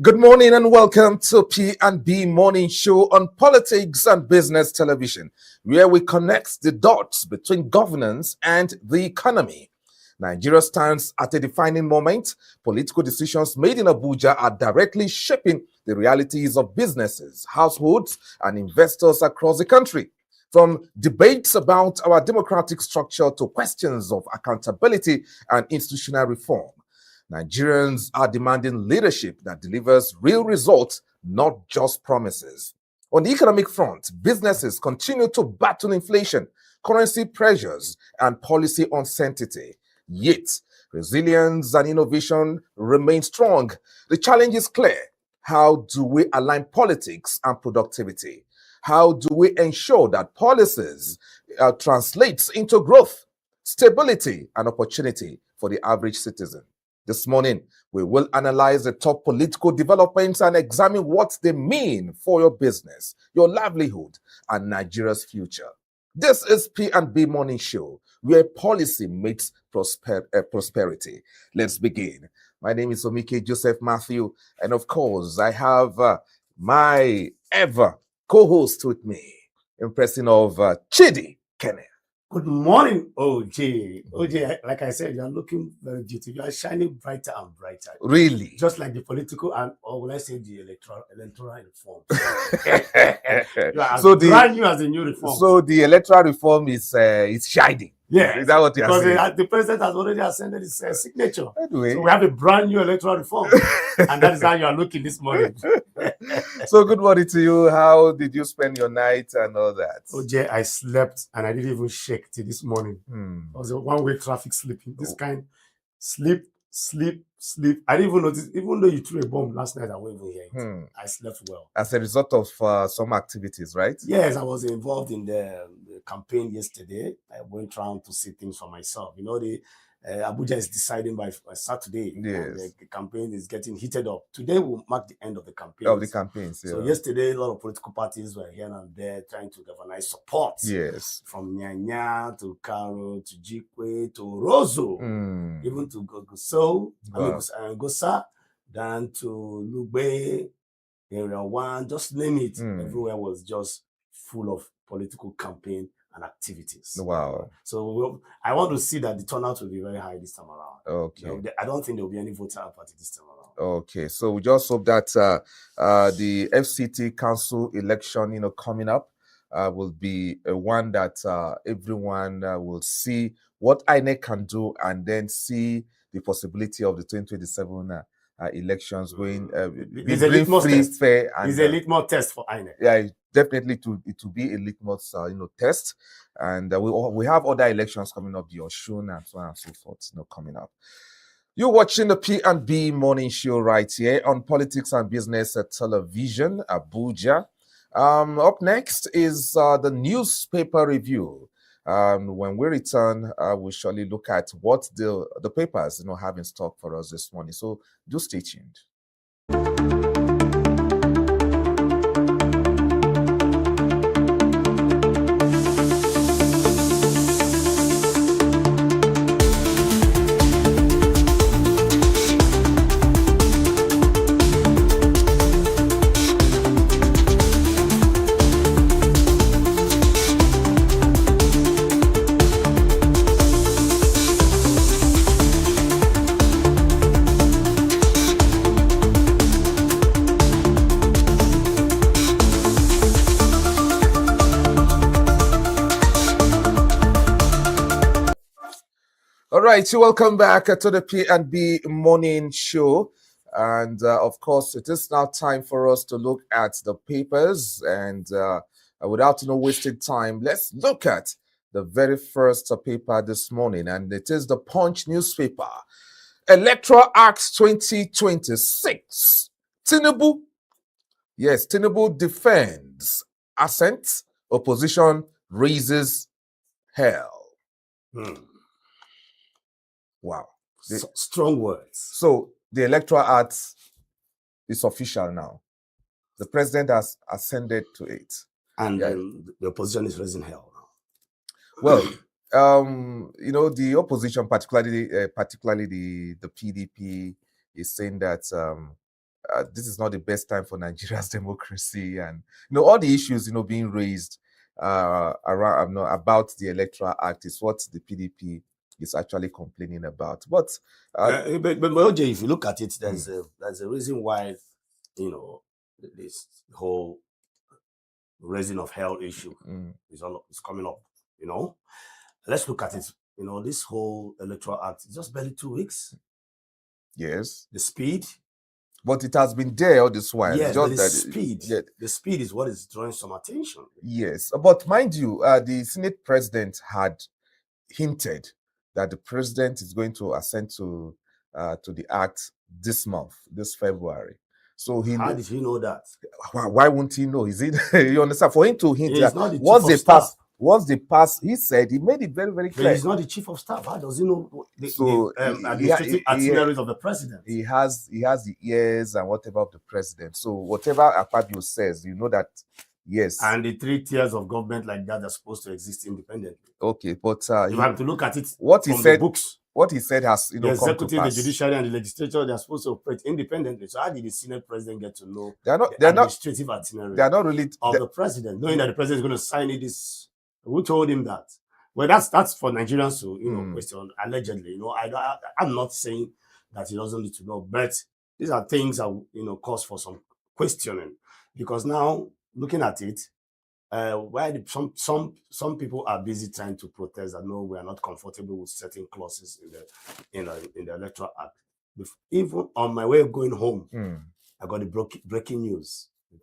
Good morning and welcome to P&B Morning Show on Politics and Business Television, where we connect the dots between governance and the economy. Nigeria stands at a defining moment. Political decisions made in Abuja are directly shaping the realities of businesses, households, and investors across the country. From debates about our democratic structure to questions of accountability and institutional reform, Nigerians are demanding leadership that delivers real results, not just promises. On the economic front, businesses continue to battle inflation, currency pressures, and policy uncertainty. Yet, resilience and innovation remain strong. The challenge is clear. How do we align politics and productivity? How do we ensure that policies translates into growth, stability, and opportunity for the average citizen? This morning, we will analyze the top political developments and examine what they mean for your business, your livelihood, and Nigeria's future. This is P&B Morning Show, where policy meets prosperity. Let's begin. My name is Omike Joseph Matthew, and of course, I have my ever co-host with me, in person of Chidi Kenneth. Good morning, OJ. OJ, like I said, you are looking very beautiful. You are shining brighter and brighter. Really? Just like the political and, or will I say the electoral reform. You are So brand new as a new reform. So the electoral reform is shining. Yeah. Is that what you are saying? Because the president has already ascended his signature. Anyway. So we have a brand new electoral reform. And that is how you are looking this morning. So good morning to you. How did you spend your night and all that? OJ, I slept and I didn't even shake till this morning. It was a one-way traffic sleeping. This kind, sleep. I didn't even notice, even though you threw a bomb last night, I wasn't even hear it. I slept well. As a result of some activities, right? Yes, I was involved in the campaign yesterday. I went around to see things for myself. You know, Abuja is deciding by Saturday. Yes. The campaign is getting heated up. Today will mark the end of the campaign. Of the campaigns, yeah. So yesterday, a lot of political parties were here and there trying to galvanize support. Yes. From Nyanya to Karo to Jikwe to Rozo, even to Gosa, down to Lugbe, Area 1, just name it. Everywhere was just full of political campaign and activities. Wow. So I want to see that the turnout will be very high this time around. Okay. I don't think there will be any voter party this time around. Okay. So we just hope that the FCT council election, coming up, will be one that everyone will see what INEC can do and then see the possibility of the 2027 elections going it's a litmus free, test. fair, and it's a litmus test for INEC. Yeah, definitely it will be a litmus test, and we have other elections coming up, the Oshun and so on and so forth, coming up. You're watching the P&B Morning Show right here on Politics and Business Television, Abuja. Up next is the newspaper review. When we return, we'll surely look at what the papers have in stock for us this morning. So do stay tuned. All right, so welcome back to the P&B Morning Show. And of course, it is now time for us to look at the papers. And without wasting time, let's look at the very first paper this morning. And it is the Punch newspaper. Electoral Acts 2026. Tinubu. Yes, Tinubu defends assent. Opposition raises hell. Wow. Strong words. So the Electoral Act is official now. The president has ascended to it. And the opposition is raising hell now. Well, the opposition, particularly the PDP, is saying that this is not the best time for Nigeria's democracy, and all the issues being raised around about the Electoral Act is what the PDP is actually complaining about. But OJ, if you look at it, there's a reason why this whole raising of hell issue is coming up. Let's look at it. This whole Electoral Act is just barely 2 weeks. Yes. The speed. But it has been there all this while. Yes, but the speed. The speed is what is drawing some attention. Yes. But mind you, the Senate president had hinted that the president is going to assent to the act this month, this February. So how did he know that? Why wouldn't he know? Is it you understand? For him to hint that once they pass, he said he made it very, very clear. But he's not the chief of staff. How does he know the administrative itineraries of the president? He has the ears and whatever of the president. So whatever Akpabio says, you know that. Yes. And the 3 tiers of government like that are supposed to exist independently. Okay, but you have to look at it what he said, the books. What he said has the executive, the judiciary, and the legislature, they are supposed to operate independently. So how did the Senate president get to know the administrative itinerary of the president, knowing that the president is going to sign it? Who told him that? Well, that's for Nigerians to question. Allegedly, I'm not saying that he doesn't need to know, but these are things that cause for some questioning, because now looking at it, why some people are busy trying to protest that no, we are not comfortable with certain clauses in the Electoral Act. Even on my way of going home, I got the breaking news. It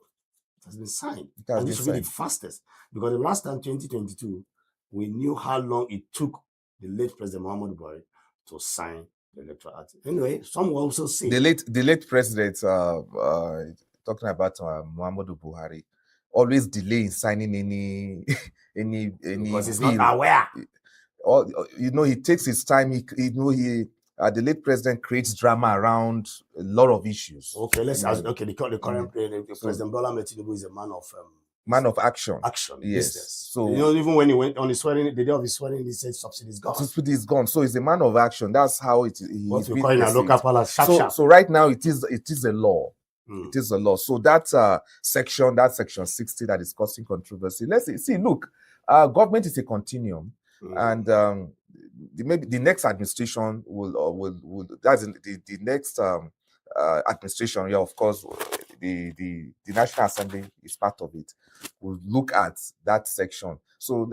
has been signed. And this will be the fastest, because the last time, 2022, we knew how long it took the late President Muhammadu Buhari to sign the Electoral Act. Anyway, some will also say the late president, talking about Muhammadu Buhari, always delay in signing any because he's not aware. He takes his time. The late president creates drama around a lot of issues. Okay, the current President Bola Ahmed Tinubu is a man of action. Yes. Business. So even when he went on his swearing, the day of his swearing, he said subsidy is gone. Subsidy is gone. So he's a man of action. That's how it is. What we call in a local palace. So right now it is a law. It is a law. So that section 60 that is causing controversy. Let's see. Look, government is a continuum, and maybe the next administration will that's the next administration. Yeah, of course, the National Assembly is part of it. Will look at that section. So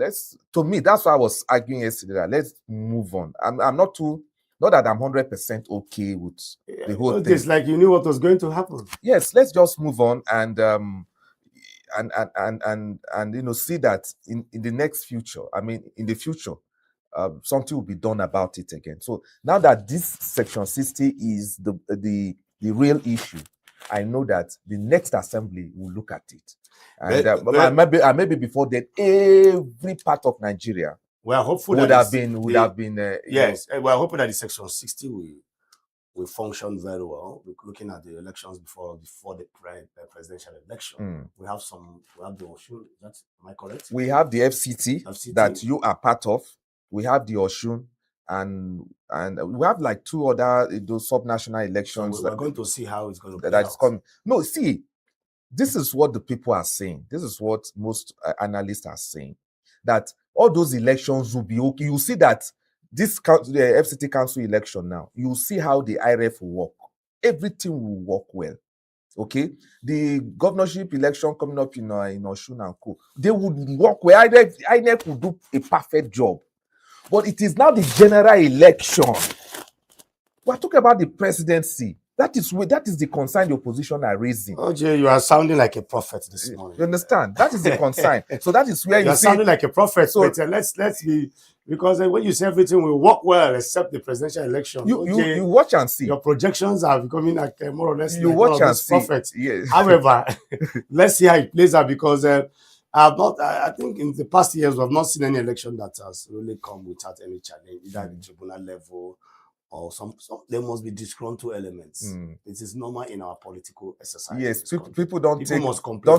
to me, that's why I was arguing yesterday that let's move on. I'm not that I'm 100% okay with the whole thing. It's like you knew what was going to happen. Yes, let's just move on and see that in the next future. I mean, in the future, something will be done about it again. So now that this section 60 is the real issue, I know that the next assembly will look at it, and maybe before then, every part of Nigeria. We are hopeful would have been. Yes, we are hoping that the section 60 will function very well. We're looking at the elections before the presidential election. We have the Osun. Am I correct? We have the FCT that you are part of. We have the Osun, and we have like 2 other those subnational elections. So we're going to see how it's going to play that is coming. No, see, this is what the people are saying. This is what most analysts are saying, that all those elections will be okay. You see that the FCT council election now, you see how the IRF will work. Everything will work well. Okay, the governorship election coming up in Osun and Co, they would work well. INEC will do a perfect job. But it is now the general election. We're talking about the presidency. That is the concern the opposition are raising. OJ, you are sounding like a prophet this morning. You understand? That is the concern. So that is where you are sounding like a prophet. So let's be, because when you say everything will work well except the presidential election, you watch and see. Your projections are becoming like more or less. You watch and see. Prophets. Yes. However, let's see how it plays out, because I think in the past years we have not seen any election that has really come without any challenge, either at the tribunal level. Or some there must be disgruntled elements. It is normal in our political exercise. Yes, people don't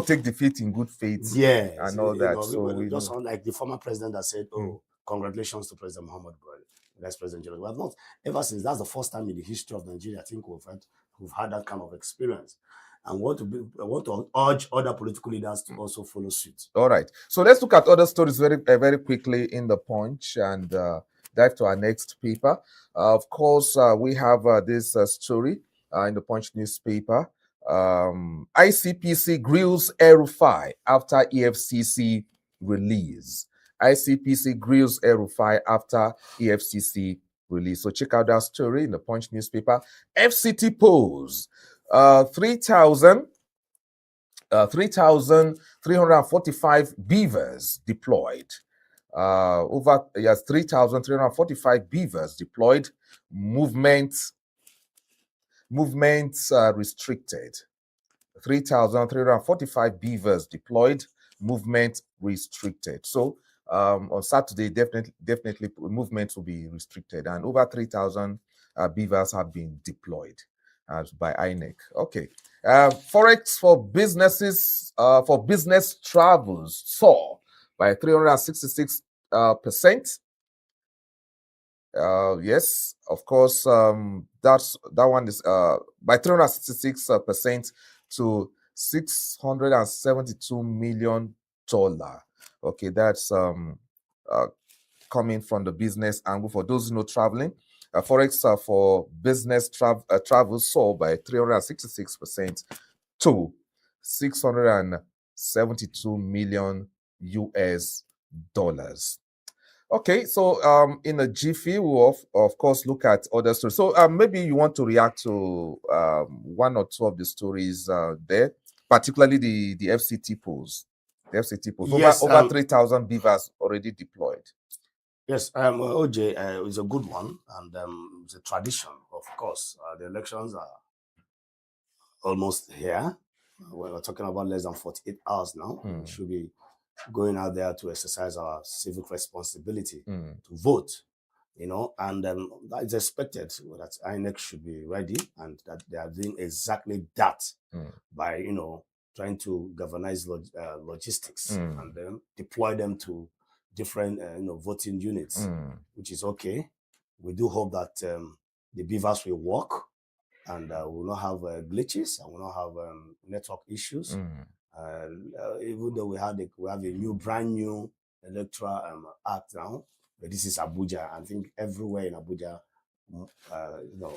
take defeat in good faith. Yeah, and all that. So just like the former president that said, "Oh, congratulations to President Muhammadu Buhari, Vice President General." We have not ever since. That's the first time in the history of Nigeria, I think, we've who've had that kind of experience, and want to urge other political leaders to also follow suit. All right. So let's look at other stories very quickly in the Punch and dive to our next paper. Of course, we have this story in the Punch newspaper. ICPC grills El-Rufai after EFCC release. ICPC grills El-Rufai after EFCC release. So check out that story in the Punch newspaper. FCT polls 3,345 beavers deployed. 3,345 beavers deployed. Movements restricted. 3,345 beavers deployed. Movement restricted. So on Saturday, definitely movements will be restricted, and over 3,000 beavers have been deployed by INEC. Okay. Forex for businesses, for business travels soar by 366%. Yes, of course, that one is by 366% to $672 million. Okay, that's coming from the business angle. For those who know traveling, forex for business travel soar by 366% to $672 million US. Okay, so in a jiffy, we'll of course look at other stories. So maybe you want to react to one or two of the stories there, particularly the FCT polls. The FCT polls. Yes, over 3,000 beavers already deployed. Yes, OJ is a good one, and it's a tradition, of course. The elections are almost here. We're talking about less than 48 hours now. We should be going out there to exercise our civic responsibility to vote, you know, and that is expected that INEC should be ready, and that they are doing exactly that by, you know, trying to galvanize logistics and then deploy them to different, you know, voting units, which is okay. We do hope that the beavers will work, and will not have glitches, and will not have network issues. Even though we have a brand new electoral act now, but this is Abuja. I think everywhere in Abuja, you know,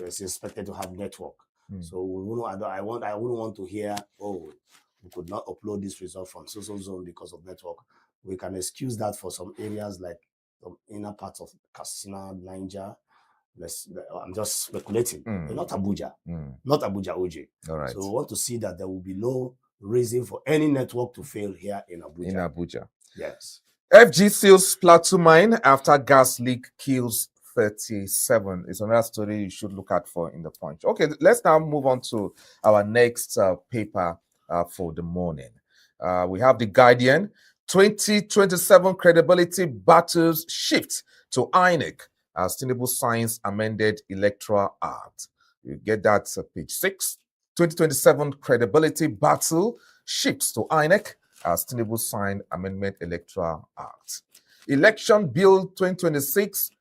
is expected to have network. So we wouldn't, I wouldn't want to hear, oh, we could not upload this result from so zone because of network. We can excuse that for some areas like the inner parts of Katsina, Niger. I'm just speculating, but not Abuja, not Abuja, OJ. All right. So we want to see that there will be no reason for any network to fail here in Abuja. In Abuja. Yes. FG seals plateau mine after gas leak kills 37. It's another story you should look out for in the Punch. Okay, let's now move on to our next paper for the morning. We have The Guardian. 2027 credibility battles shift to INEC as Tinubu signs amended Electoral Act. You get that page 6. 2027 credibility battle shifts to INEC as Tinubu signed Amendment Electoral Act. Election Bill 2026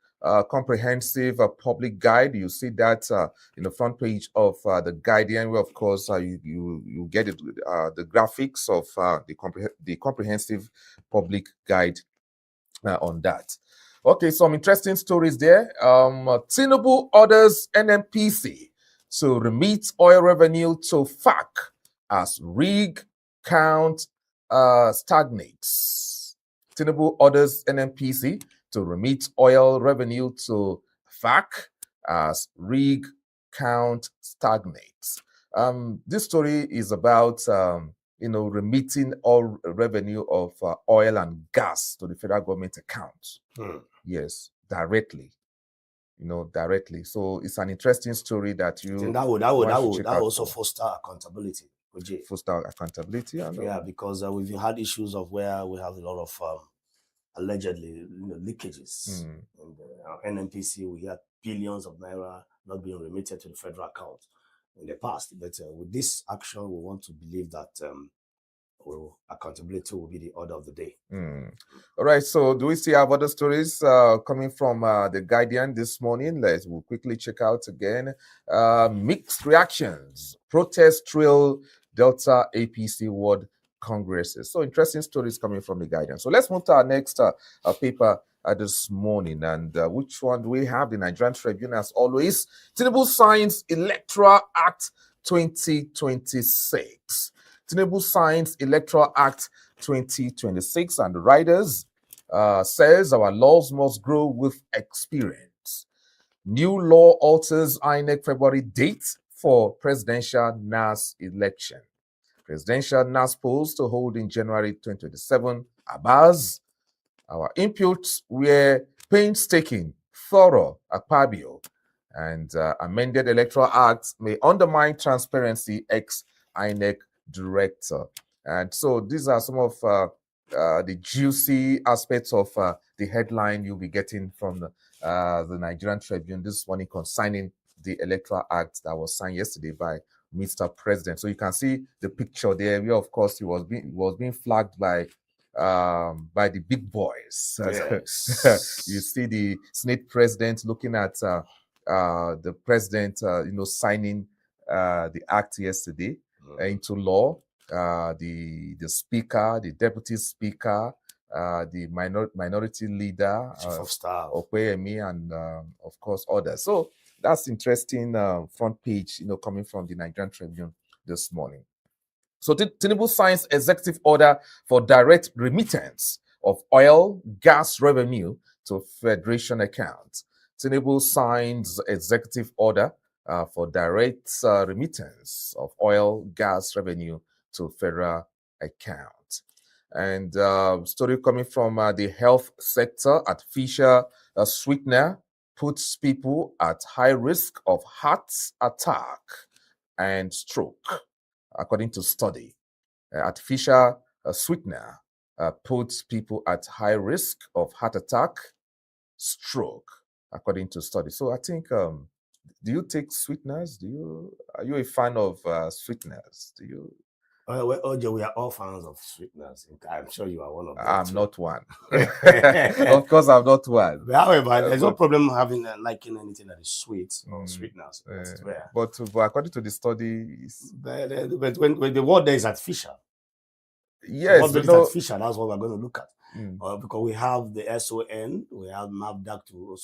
comprehensive public guide. You see that in the front page of The Guardian, where of course you get it, the graphics of the comprehensive public guide on that. Okay, some interesting stories there. Tinubu orders NNPC to remit oil revenue to FAC as rig count stagnates. Tinubu orders NNPC to remit oil revenue to FAC as rig count stagnates. This story is about remitting all revenue of oil and gas to the federal government account. Yes, directly. Directly. So it's an interesting story that you. That would also foster accountability. Foster accountability. Yeah, because we've had issues of where we have a lot of allegedly leakages. And NNPC, we had billions of naira not being remitted to the federal account in the past. But with this action, we want to believe that accountability will be the order of the day. All right, so do we still have other stories coming from the Guardian this morning? We'll quickly check out again. Mixed reactions. Protest trail Delta APC World Congresses. So interesting stories coming from the Guardian. So let's move to our next paper this morning. And which one do we have? The Nigerian Tribune, as always. Tinubu signs Electoral Act 2026. Tinubu signs Electoral Act 2026, and the writers says our laws must grow with experience. New law alters INEC February date for presidential NAS election. Presidential NAS polls to hold in January 2027. Abaz, our inputs were painstaking, thorough, Akpabio, and amended Electoral Act may undermine transparency, ex-INEC director. And so these are some of the juicy aspects of the headline you'll be getting from the Nigerian Tribune this morning concerning the Electoral Act that was signed yesterday by Mr. President. So you can see the picture there, where of course he was being flagged by the big boys. Yes. You see the Senate president looking at the president, signing the act yesterday into law. The speaker, the deputy speaker, the minority leader, Chief of Staff, Okweyemi, and of course others. So that's interesting front page, coming from the Nigerian Tribune this morning. So Tinubu signs executive order for direct remittance of oil, gas revenue to Federation account. Tinubu signs executive order for direct remittance of oil, gas revenue to federal account. And story coming from the health sector, artificial sweetener puts people at high risk of heart attack and stroke. According to study, artificial sweetener puts people at high risk of heart attack, stroke, according to study. So I think, do you take sweeteners? Are you a fan of sweeteners? Do you? Well, OJ, we are all fans of sweeteners. I'm sure you are one of them. I'm not one. Of course, I'm not one. But however, there's no problem having liking anything that is sweet or sweeteners. But according to the study, but when the word there is artificial, yes, what makes it artificial? That's what we're going to look at. Because we have the SON, we have NAFDAC to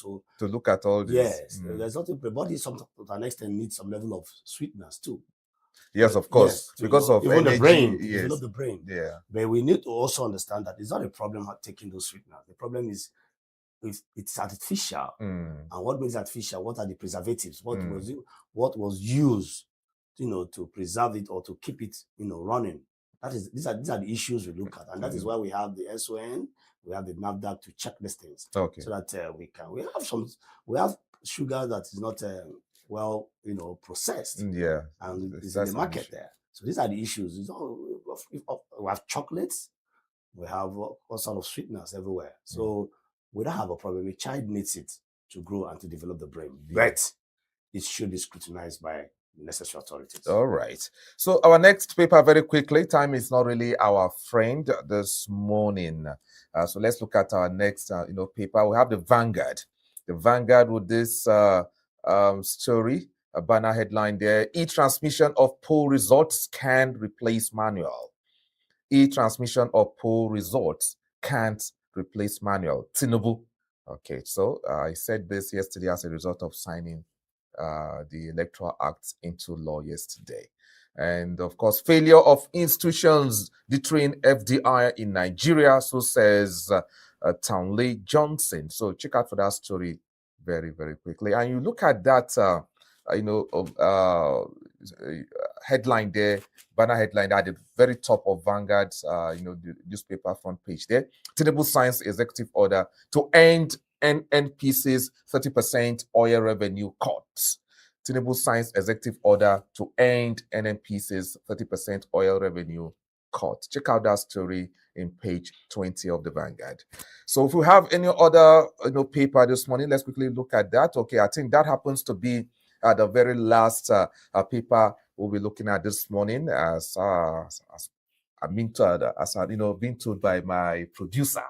look at all this. Yes, there's nothing. The body, to an extent, needs some level of sweetness too. Yes, of course, yes, because of even energy, the brain, yes. develop the brain. Yeah, but we need to also understand that it's not a problem taking those sweeteners. The problem is if it's artificial, and what makes it artificial? What are the preservatives? What was used, to preserve it or to keep it, running? These are the issues we look at, and that is why we have the SON, we have the NAFDAC to check these things, so that we have sugar that is not processed, and it's in the market there. So these are the issues. We have chocolates, we have all sorts of sweeteners everywhere. So we don't have a problem. A child needs it to grow and to develop the brain, but it should be scrutinized by necessary authorities. All right. So our next paper, very quickly. Time is not really our friend this morning. So let's look at our next, paper. We have the Vanguard. The Vanguard with this story, a banner headline there: e-transmission of poll results can replace manual. E-transmission of poll results can't replace manual. Tinubu. Okay, so I said this yesterday as a result of signing the Electoral Act into law yesterday. And of course, failure of institutions deterring FDI in Nigeria, so says Townley Johnson. So check out for that story very, very quickly. And you look at that, headline there, banner headline at the very top of Vanguard's, the newspaper front page there. Tinubu signs executive order to end NNPC's 30% oil revenue cuts. Tinubu signs executive order to end NNPC's 30% oil revenue cut. Check out that story in page 20 of the Vanguard. So if we have any other paper this morning, let's quickly look at that. Okay, I think that happens to be the very last paper we'll be looking at this morning as I'm being told, being told by my producer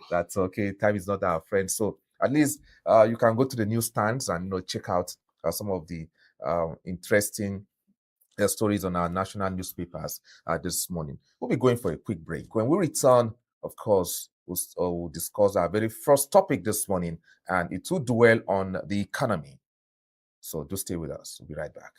that okay, time is not our friend. So at least you can go to the newsstands and check out some of the interesting stories on our national newspapers this morning. We'll be going for a quick break. When we return, of course, we'll discuss our very first topic this morning, and it will dwell on the economy. So do stay with us. We'll be right back.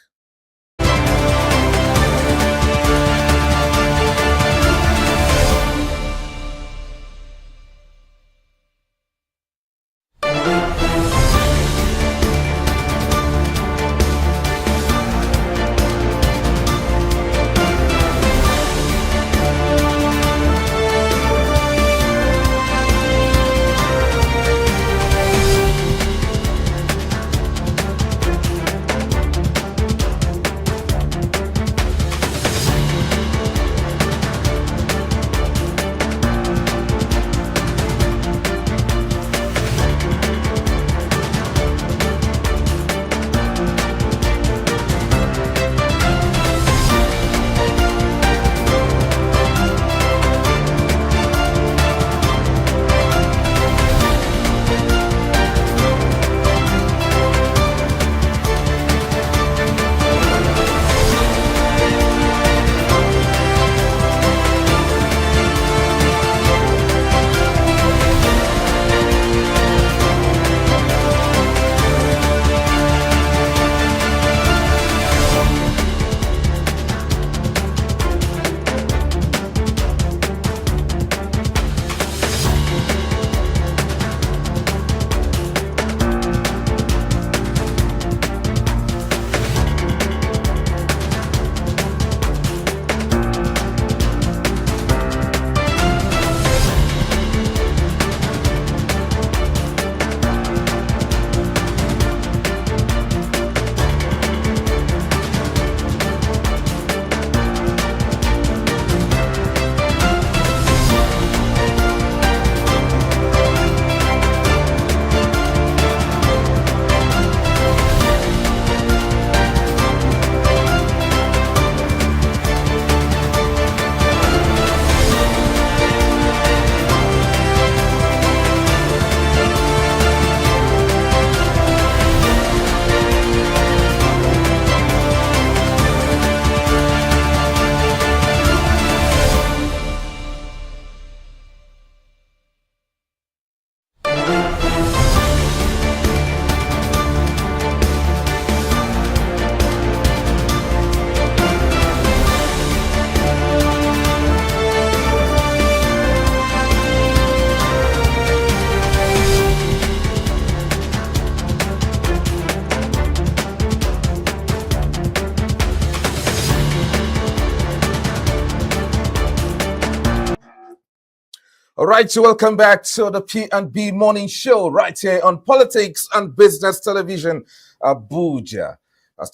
All right, so welcome back to the P&B Morning Show right here on Politics and Business Television, Abuja.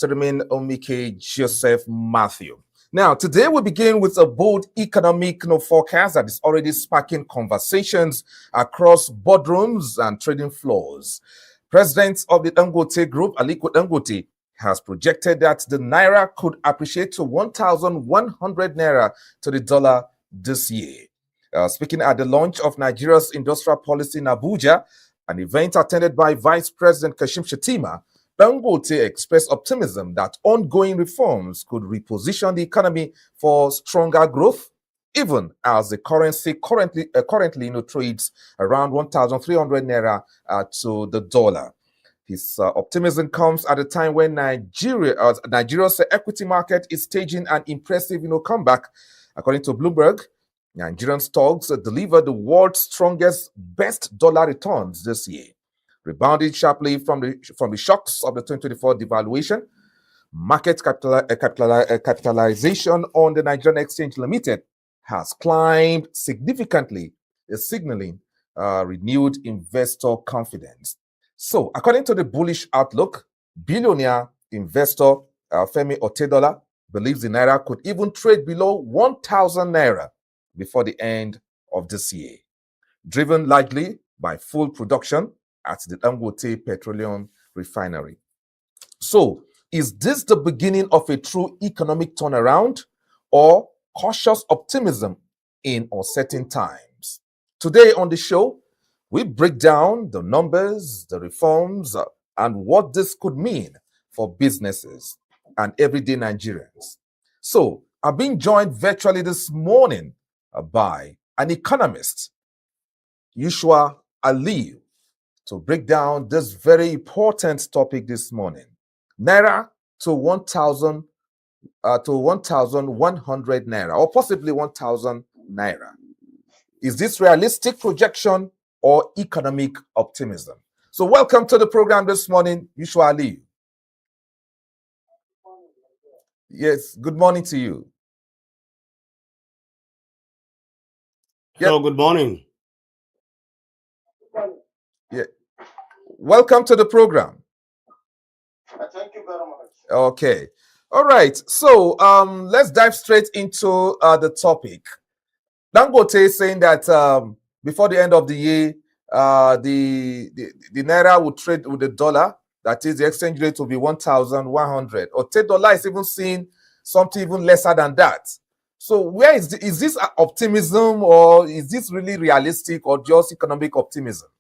Remain Omike Joseph Matthew. Now, today we begin with a bold economic forecast that is already sparking conversations across boardrooms and trading floors. President of the Dangote Group, Aliko Dangote, has projected that the Naira could appreciate to 1,100 Naira to the dollar this year. Speaking at the launch of Nigeria's industrial policy in Abuja, an event attended by Vice President Kashim Shettima, Dangote expressed optimism that ongoing reforms could reposition the economy for stronger growth, even as the currency currently trades around 1,300 Naira to the dollar. His optimism comes at a time when Nigeria's equity market is staging an impressive comeback. According to Bloomberg, Nigerian stocks delivered the world's strongest, best dollar returns this year. Rebounded sharply from the shocks of the 2024 devaluation, market capitalization on the Nigerian Exchange Limited has climbed significantly, signaling renewed investor confidence. So, according to the bullish outlook, billionaire investor Femi Otedola believes the Naira could even trade below 1,000 Naira before the end of this year, driven largely by full production at the Dangote Petroleum Refinery. So, is this the beginning of a true economic turnaround, or cautious optimism in uncertain times. Today on the show, we break down the numbers, the reforms, and what this could mean for businesses and everyday Nigerians. So, I've been joined virtually this morning by an economist, Yushua Aliyu, to break down this very important topic this morning. Naira to 1,000 to 1,100 naira, or possibly 1,000 naira. Is this realistic projection or economic optimism? So, welcome to the program this morning, Yushua Ali. Yes, good morning to you. Hello, good morning. Yeah. Welcome to the program. Thank you very much. Okay. All right. So let's dive straight into the topic. Dangote is saying that before the end of the year, the naira will trade with the dollar. That is, the exchange rate will be 1,100. Or $10 is even seeing something even lesser than that. So where is this optimism, or is this really realistic, or just economic optimism?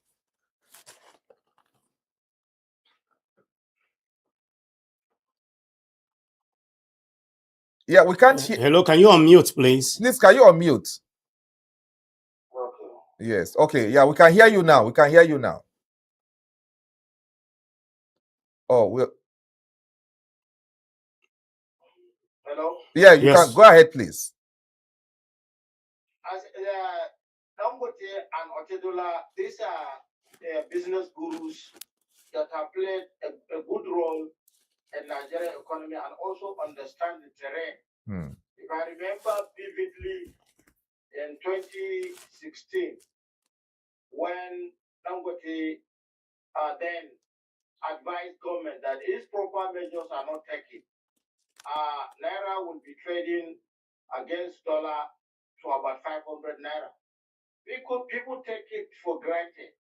Yeah, we can't hear. Hello, can you unmute, please? Please, can you unmute? Okay. Yes. Okay. Yeah, we can hear you now. We can hear you now. Oh, well. Hello. Yeah, you Yes. can go ahead, please. As Dangote and Otedola, these are business gurus that have played a good role in Nigerian economy and also understand the terrain. If I remember vividly, in 2016, when Dangote then advised government that if proper measures are not taken, Naira will be trading against dollar to about 500 Naira. People take it for granted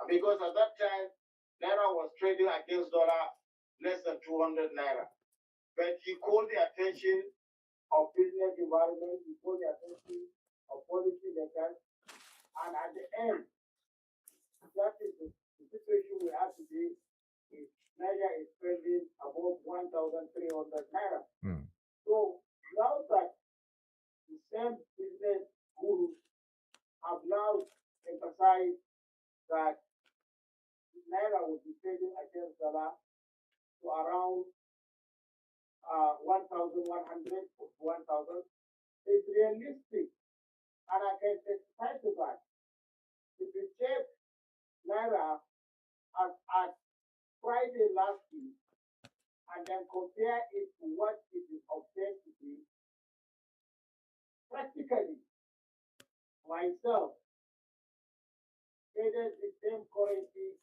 because at that time, Naira was trading against dollar less than 200 Naira. But he called the attention of business environment, he called the attention of policy makers, and at the end, that is the situation we have today. Naira is trading above 1,300 Naira. So now that the same business gurus have now emphasized that Naira will be trading against dollar to around 1,100 or 1,000. It's realistic, and I can testify to that. If you check Naira at Friday last week and then compare it to what it is obtained today, practically myself traded the same currency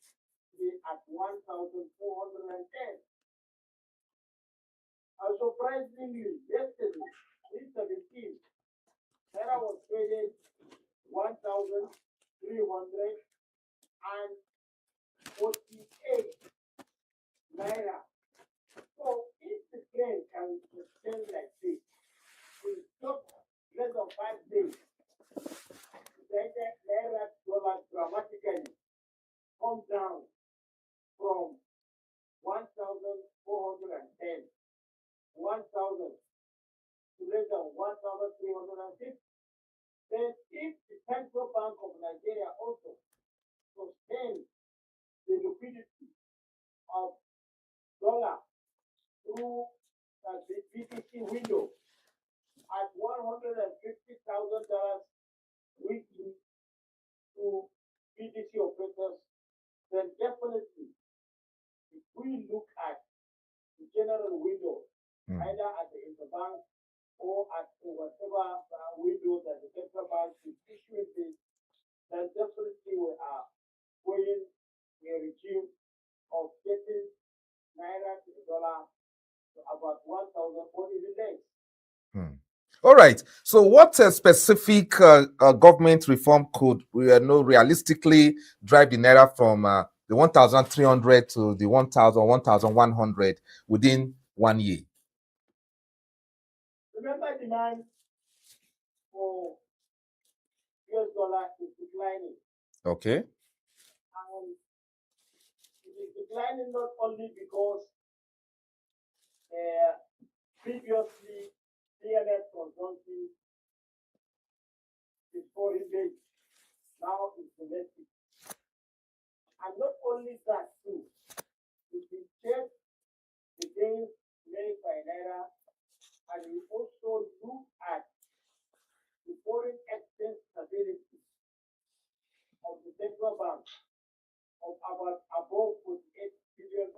at 1,410. And surprisingly, yesterday, in 17, Naira was traded 1,348 Naira. So if the trend can sustain like this, in just less than 5 days, the Naira dollar dramatically come down from 1,410, 1,000 to less than 1,350. Then if the Central Bank of Nigeria also sustains the liquidity of dollar through the BTC window at $150,000 weekly to BTC operators, then definitely if we look at the general window, either at the interbank or at whatever window that the central bank is issuing this, then definitely we are going a regime of getting Naira to the dollar to about 1,000 or even less. All right. So, what specific government reform could realistically drive the Naira from the 1,300 to the 1,000, 1,100 within 1 year? Remember, demand for US dollar is declining. Okay. And it is declining not only because previously CMS consumption is foreign based, now it's domestic. And not only that too, it is checked against made by Naira, and we also look at the foreign exchange stability of the central bank of about above $48 billion.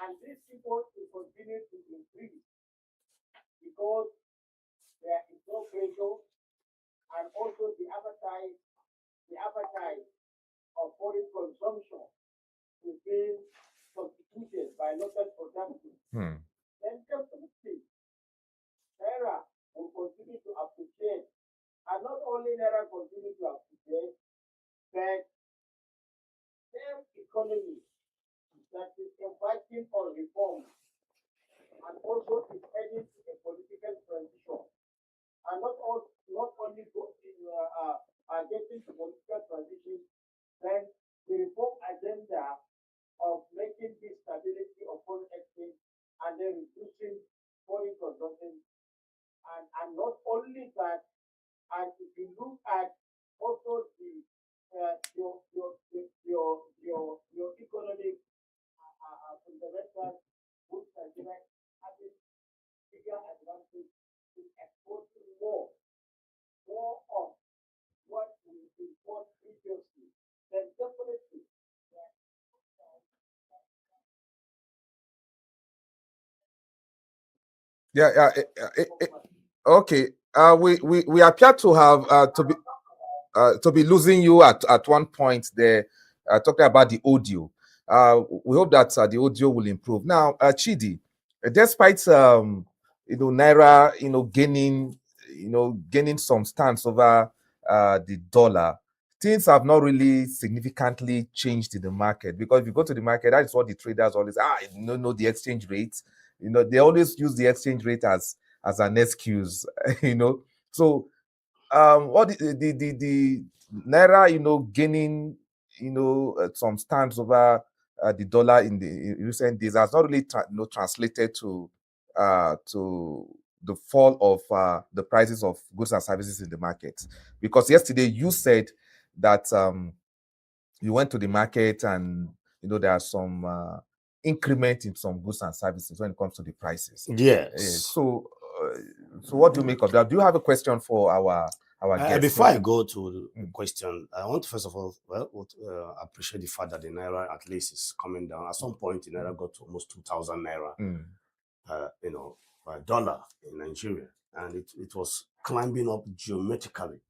And this figure will continue to increase because there is no pressure, and also the appetite of foreign consumption is being substituted by local production. Then definitely Naira will continue to appreciate, and not only Naira continue to appreciate, but same economy that is embarking on reform and also is heading to a political transition. And not only getting to political transition, then the reform agenda of making this stability of foreign exchange and then reducing foreign consumption. And not only that, and if you look at also the your economic fundamentals, which Nigeria having bigger advantage in exporting more of what we import previously, then definitely. Okay. We appear to have to be losing you at one point there, talking about the audio. We hope that the audio will improve. Now, Chidi, despite Naira, gaining some stance over the dollar, things have not really significantly changed in the market, because if you go to the market, that is what the traders always know the exchange rate. They always use the exchange rate as an excuse. So what the Naira, gaining, some stance over the dollar in recent days has not really translated to the fall of the prices of goods and services in the market. Because yesterday you said that you went to the market and there are some increment in some goods and services when it comes to the prices. Yes. So what do you make of that? Do you have a question for our guest? Before I go to the question, I want to first of all, appreciate the fact that the Naira at least is coming down. At some point, the Naira got to almost 2,000 Naira, dollar in Nigeria, and it was climbing up geometrically.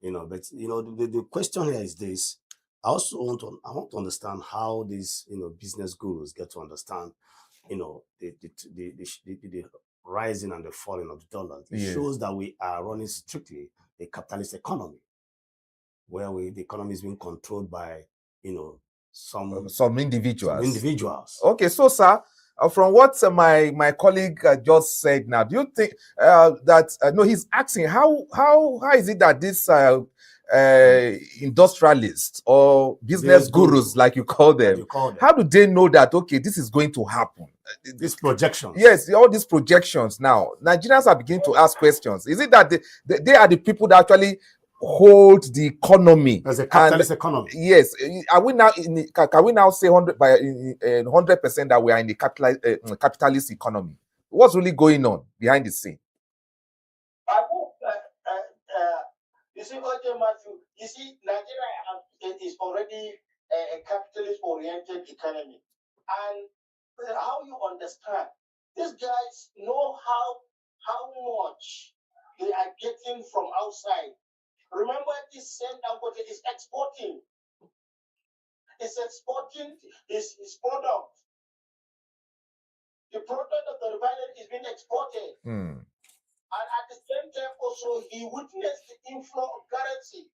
But the question here is this: I also want to understand how these business gurus get to understand the rising and the falling of the dollar. It shows that we are running strictly a capitalist economy, where the economy is being controlled by some individuals. Okay, so sir, from what my colleague just said now, do you think that no, he's asking how is it that this industrialists or business gurus, like you call them, how do they know that this is going to happen? These projections. Yes, all these projections. Now Nigerians are beginning to ask questions. Is it that they are the people that actually hold the economy as a capitalist economy? Yes. Are we now can we now say 100% that we are in the capitalist economy? What's really going on behind the scene? I hope that you see, Matthew, you see, Nigeria is already a capitalist-oriented economy, and how you understand, these guys know how much they are getting from outside. Remember, this same Dangote is exporting. It's exporting his product. The product of the refinery is being exported. And at the same time, also, he witnessed the inflow of currency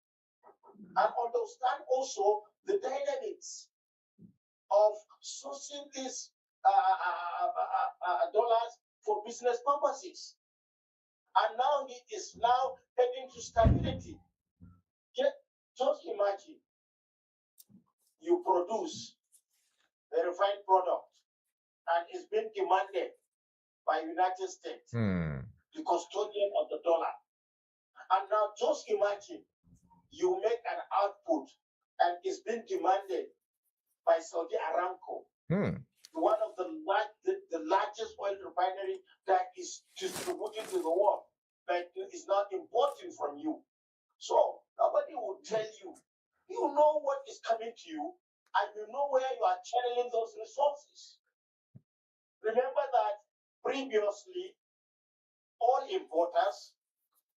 and understand also the dynamics of sourcing these dollars for business purposes. And now it is now heading to stability. Just imagine you produce the refined product and it's been demanded by United States, the custodian of the dollar. And now just imagine you make an output and it's been demanded by Saudi Aramco, one of the largest oil refinery that is distributed to the world, but is not importing from you. So nobody will tell you. You know what is coming to you, and you know where you are channeling those resources. Remember that previously, all importers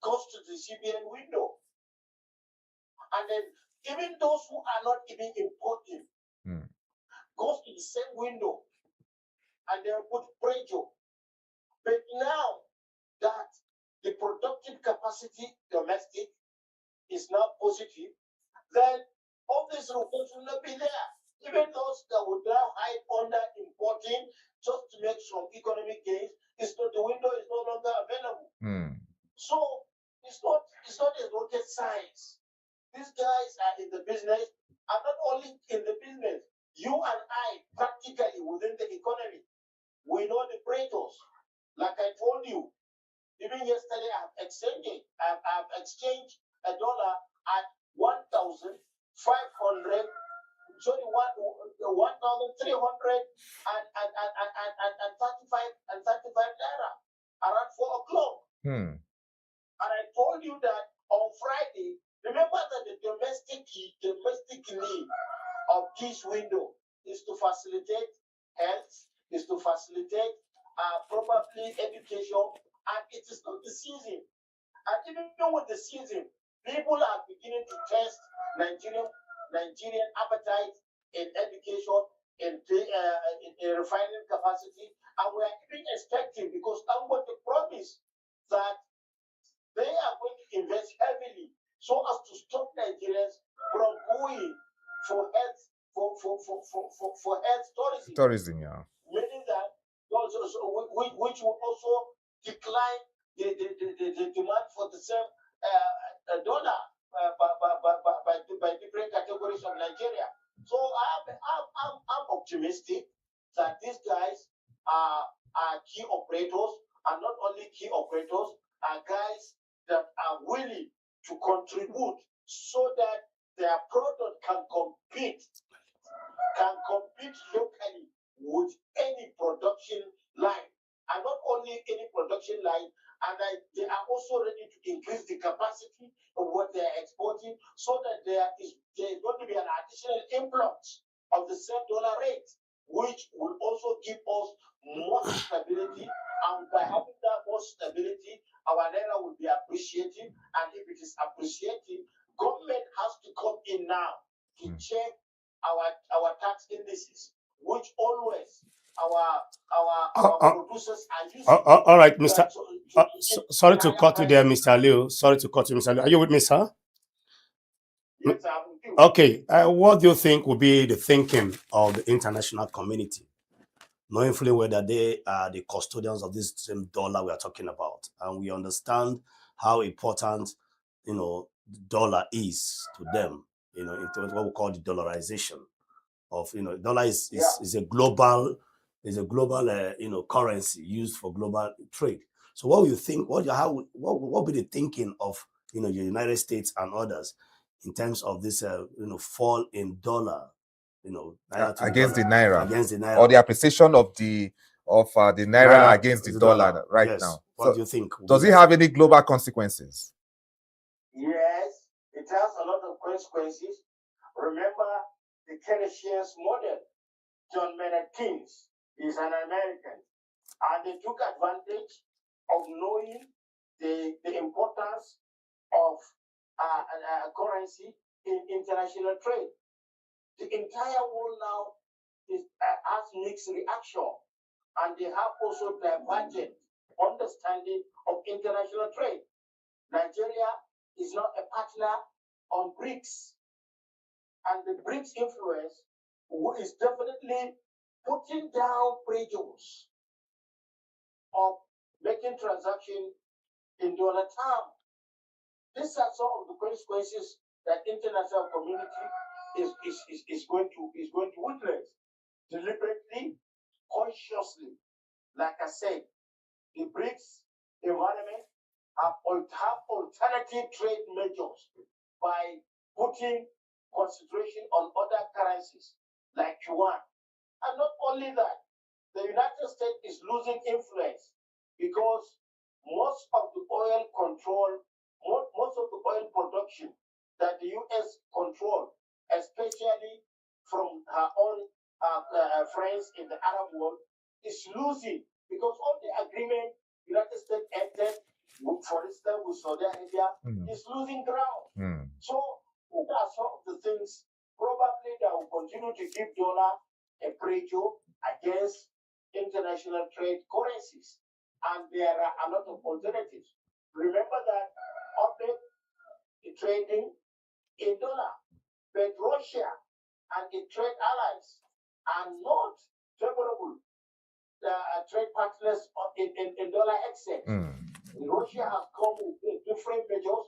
goes to the CBN window, and then even those who are not even importing goes to the same window, and they put pressure. But now that the productive capacity domestic is now positive, then all these reports will not be there. Even those that would now hide under importing just to make some economic gains, the window is no longer available. So it's not a rocket science. These guys are in the business, and not only in the business, you and I practically within the economy, we know the predators. Like I told you, even yesterday I've exchanged a dollar at 1,300, sorry, 1,335 naira around 4 o'clock. And I told you that on Friday, remember that the domestic need of this window is to facilitate health, is to facilitate probably education, and it is not the season. And even with the season, people are beginning to test Nigerian appetite in education, in refining capacity, and we are even expecting, because I'm going to promise that they are going to invest heavily so as to stop Nigerians from going for health tourism. Tourism, yeah. Meaning that which will also decline the demand for the same dollar by different categories of Nigeria. So I'm optimistic that these guys are key operators, and not only key operators, are guys that are willing to contribute so that their product can compete locally with any production line, and not only any production line, and they are also ready to increase the capacity of what they are exporting, so that there is going to be an additional influx of the same dollar rate, which will also give us more stability. And by having that more stability, our Naira will be appreciating, and if it is appreciating, government has to come in now to check our tax indices, which always our producers are using. All right, Mr. Sorry to cut you there, Mr. Liu. Sorry to cut you, Mr. Liu. Are you with me, sir? Yes, I'm with you. Okay. What do you think will be the thinking of the international community, knowing fully whether they are the custodians of this same dollar we are talking about, and we understand how important, the dollar is to them, into what we call the dollarization of, dollar is a global currency used for global trade. So what do you think? What would be the thinking of the United States and others in terms of this fall in dollar, against the Naira, or the the appreciation of the Naira against the dollar right now? What do you think? Does it have any global consequences? Yes, it has a lot of consequences. Remember the Keynesian model. John Maynard Keynes is an American, and they took advantage of knowing the importance of currency in international trade. The entire world now has mixed reaction, and they have also divergent understanding of international trade. Nigeria is not a partner on BRICS, and the BRICS influence is definitely putting down prejudice of making transactions in dollar terms. These are some of the consequences that international community is going to witness deliberately, consciously. Like I said, the BRICS environment have alternative trade measures by putting concentration on other currencies like yuan. And not only that, the United States is losing influence because most of the oil control, most of the oil production that the U.S. control, especially from her own friends in the Arab world, is losing because of the agreement United States entered, for instance, with Saudi Arabia, is losing ground. So those are some of the things probably that will continue to give dollar a pressure against international trade currencies. And there are a lot of alternatives. Remember that OPEC is trading in dollar, but Russia and its trade allies are not favorable trade partners in dollar exchange. Russia has come with different measures,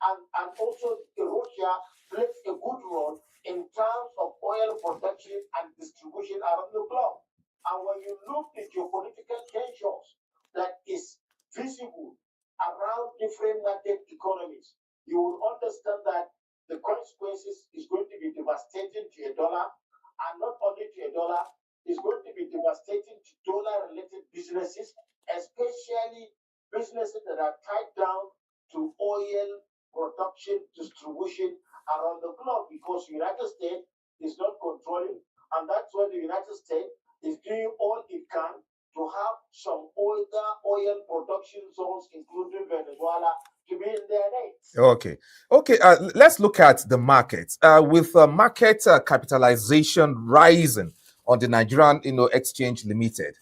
and also Russia plays a good role in terms of oil production and distribution around the globe. And when you look at geopolitical tensions that is visible around different market economies, you will understand that the consequences is going to be devastating to a dollar, and not only to a dollar, is going to be devastating to dollar-related businesses, especially businesses that are tied down to oil production, distribution around the globe, because the United States is not controlling, and that's why the United States is doing all it can to have some oil production zones, including Venezuela, to be in their nets. Okay. Let's look at the markets. With market capitalization rising on the Nigerian, Exchange Limited,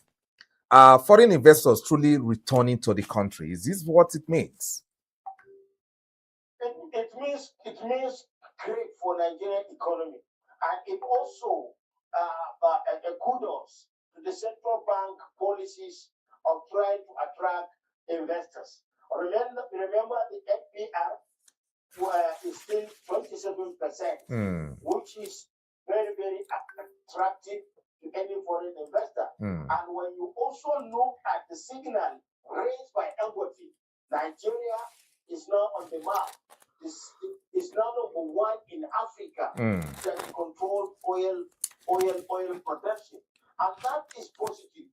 foreign investors truly returning to the country. Is this what it means? It means great for Nigerian economy, and it also a kudos to the central bank policies of trying to attract investors. Remember the FPR is still 27%, which is very, very attractive to any foreign investor. And when you also look at the signal raised by Dangote, Nigeria is now on the map. Is now number one in Africa that control oil production, and that is positive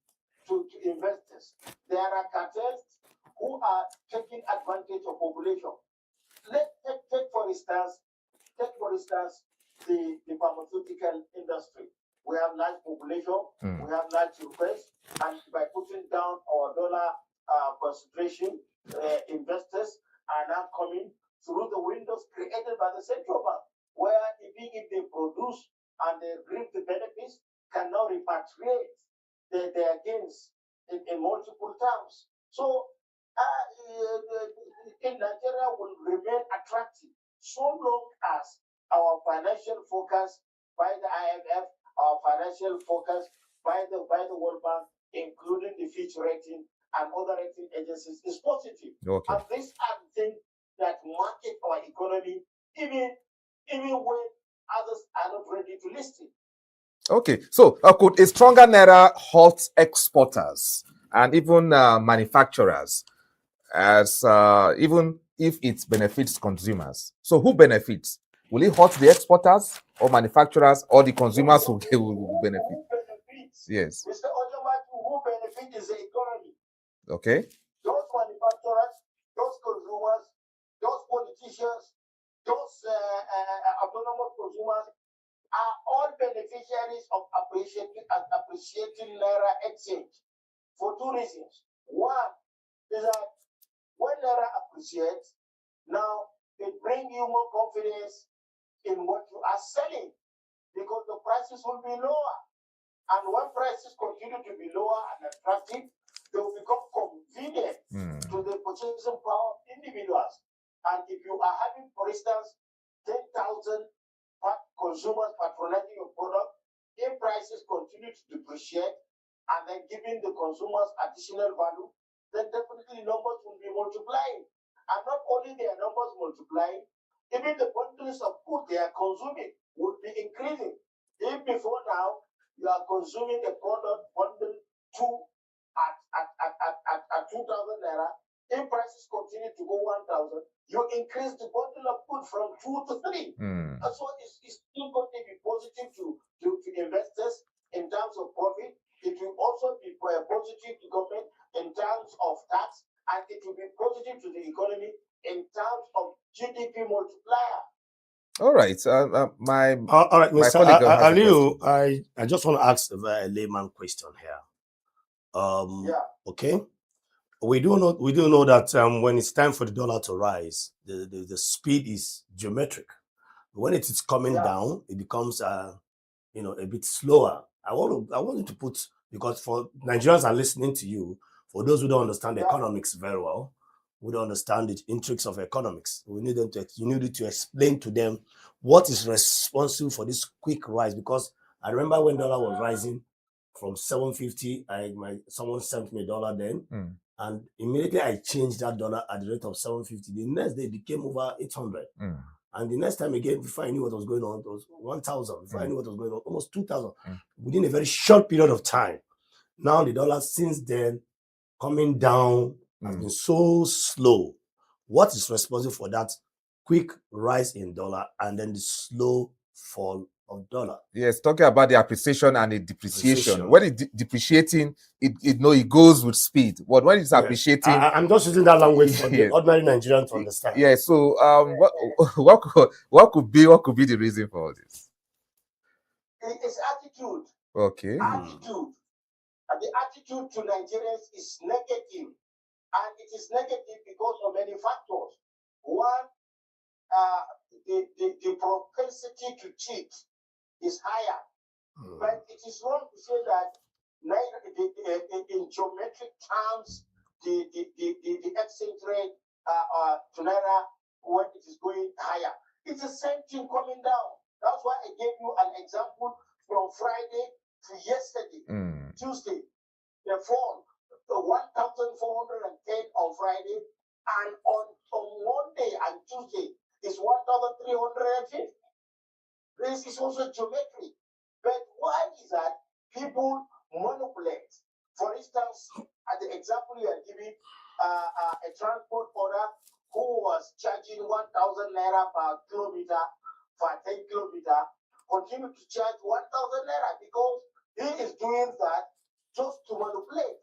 to investors. There are cartels who are taking advantage of population. Let's take for instance the pharmaceutical industry. We have large population, we have large requests, and by putting down our dollar concentration, investors are now coming through the windows created by the central bank, where even if they produce and they reap the benefits, can now repatriate their gains in multiple terms. So in Nigeria will remain attractive so long as our financial focus by the IMF, our financial focus by the World Bank, including the Fitch rating and other rating agencies, is positive. And these are the things that market our economy, even when others are not ready to listen. Okay, so could a stronger Naira hurt exporters and even manufacturers, as even if it benefits consumers? So who benefits? Will it hurt the exporters or manufacturers, or the consumers will benefit? Who benefits? Yes. Mr. Ojamaki, who benefits is the economy. Okay. Those manufacturers, those consumers, those politicians, those autonomous consumers are all beneficiaries of appreciating Naira exchange for two reasons. One is that when Naira appreciates, now it brings you more confidence in what you are selling because the prices will be lower. And when prices continue to be lower and attractive, they will become convenient to the purchasing power of individuals. And if you are having, for instance, 10,000 consumers patronizing your product, if prices continue to depreciate and then giving the consumers additional value, then definitely numbers will be multiplying. And not only their numbers multiplying, even the bundles of food they are consuming would be increasing. If before now you are consuming a product bundle two at 2,000 naira, if prices continue to go 1,000, you increase the bundle of food from 2 to 3. And so it's still going to be positive to investors in terms of profit. It will also be positive to government in terms of tax, and it will be positive to the economy in terms of GDP multiplier. All right. My all right, Mr. colleague has a question. I just want to ask a very layman question here. Okay. We do know that when it's time for the dollar to rise, the speed is geometric. When it is coming down, it becomes a bit slower. I want you to put, because for Nigerians are listening to you, for those who don't understand economics very well, who don't understand the intrigues of economics, you need to explain to them what is responsible for this quick rise. Because I remember when dollar was rising from 750, someone sent me a dollar then, and immediately I changed that dollar at the rate of 750. The next day it became over 800. And the next time again, before I knew what was going on, it was 1,000. Before I knew what was going on, almost 2,000 within a very short period of time. Now the dollar since then coming down has been so slow. What is responsible for that quick rise in dollar and then the slow fall of dollar? Yes, talking about the appreciation and the depreciation. When it's depreciating, it goes with speed. But when it's appreciating, I'm just using that language for the ordinary Nigerian to understand. Yeah. So, what could be the reason for all this? It's attitude. Okay. Attitude. And the attitude to Nigerians is negative. And it is negative because of many factors. One, the propensity to cheat is higher. But it is wrong to say that in geometric terms, the exchange rate to Naira, when it is going higher, it's the same thing coming down. That's why I gave you an example from Friday to yesterday, Tuesday. The fall, 1,410 on Friday, and on Monday and Tuesday is 1,350. This is also geometry. But why is that people manipulate? For instance, at the example you are giving, a transport order who was charging 1,000 naira per kilometer for 10 kilometer continue to charge 1,000 naira because he is doing that just to manipulate.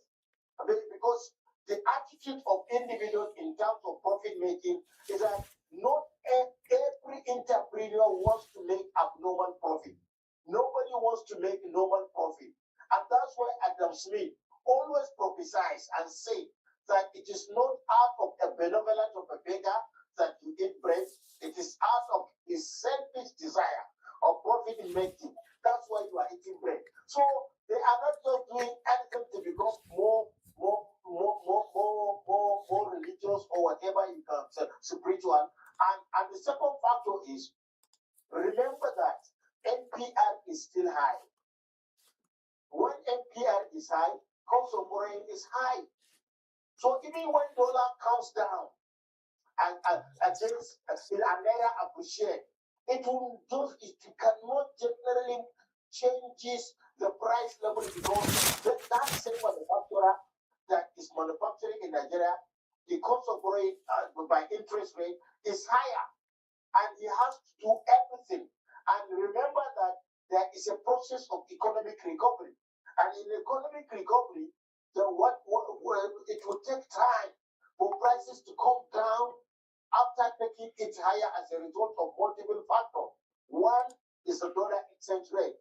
Because the attitude of individuals in terms of profit making is that not every entrepreneur wants to make abnormal profit. Nobody wants to make normal profit. And that's why Adam Smith always prophesies and say that it is not out of a benevolence of a beggar that you eat bread. It is out of his selfish desire of profit making. That's why you are eating bread. So they are not just doing anything to become more religious or whatever you can say, spiritual. And the second factor is, remember that NPR is still high. When NPR is high, cost of borrowing is high. So even when dollar comes down and against Naira appreciate, it cannot generally changes the price level because that same manufacturer that is manufacturing in Nigeria, the cost of borrowing by interest rate is higher, and he has to do everything. And remember that there is a process of economic recovery, and in economic recovery, it will take time for prices to come down after taking it higher as a result of multiple factors. One is the dollar exchange rate.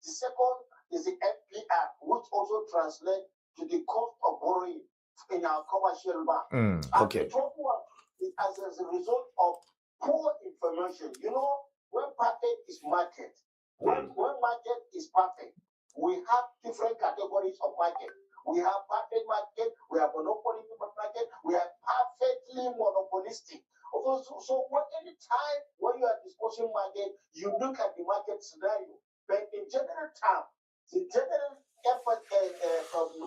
The second is the FPR, which also translates to the cost of borrowing in our commercial bank. Okay. And the third one is as a result of poor information. You know, when perfect is market, when market is perfect, we have different categories of market. We have perfect market, we have monopolistic market, we have perfectly monopolistic. So any time when you are discussing market, you look at the market scenario. But in general terms, the general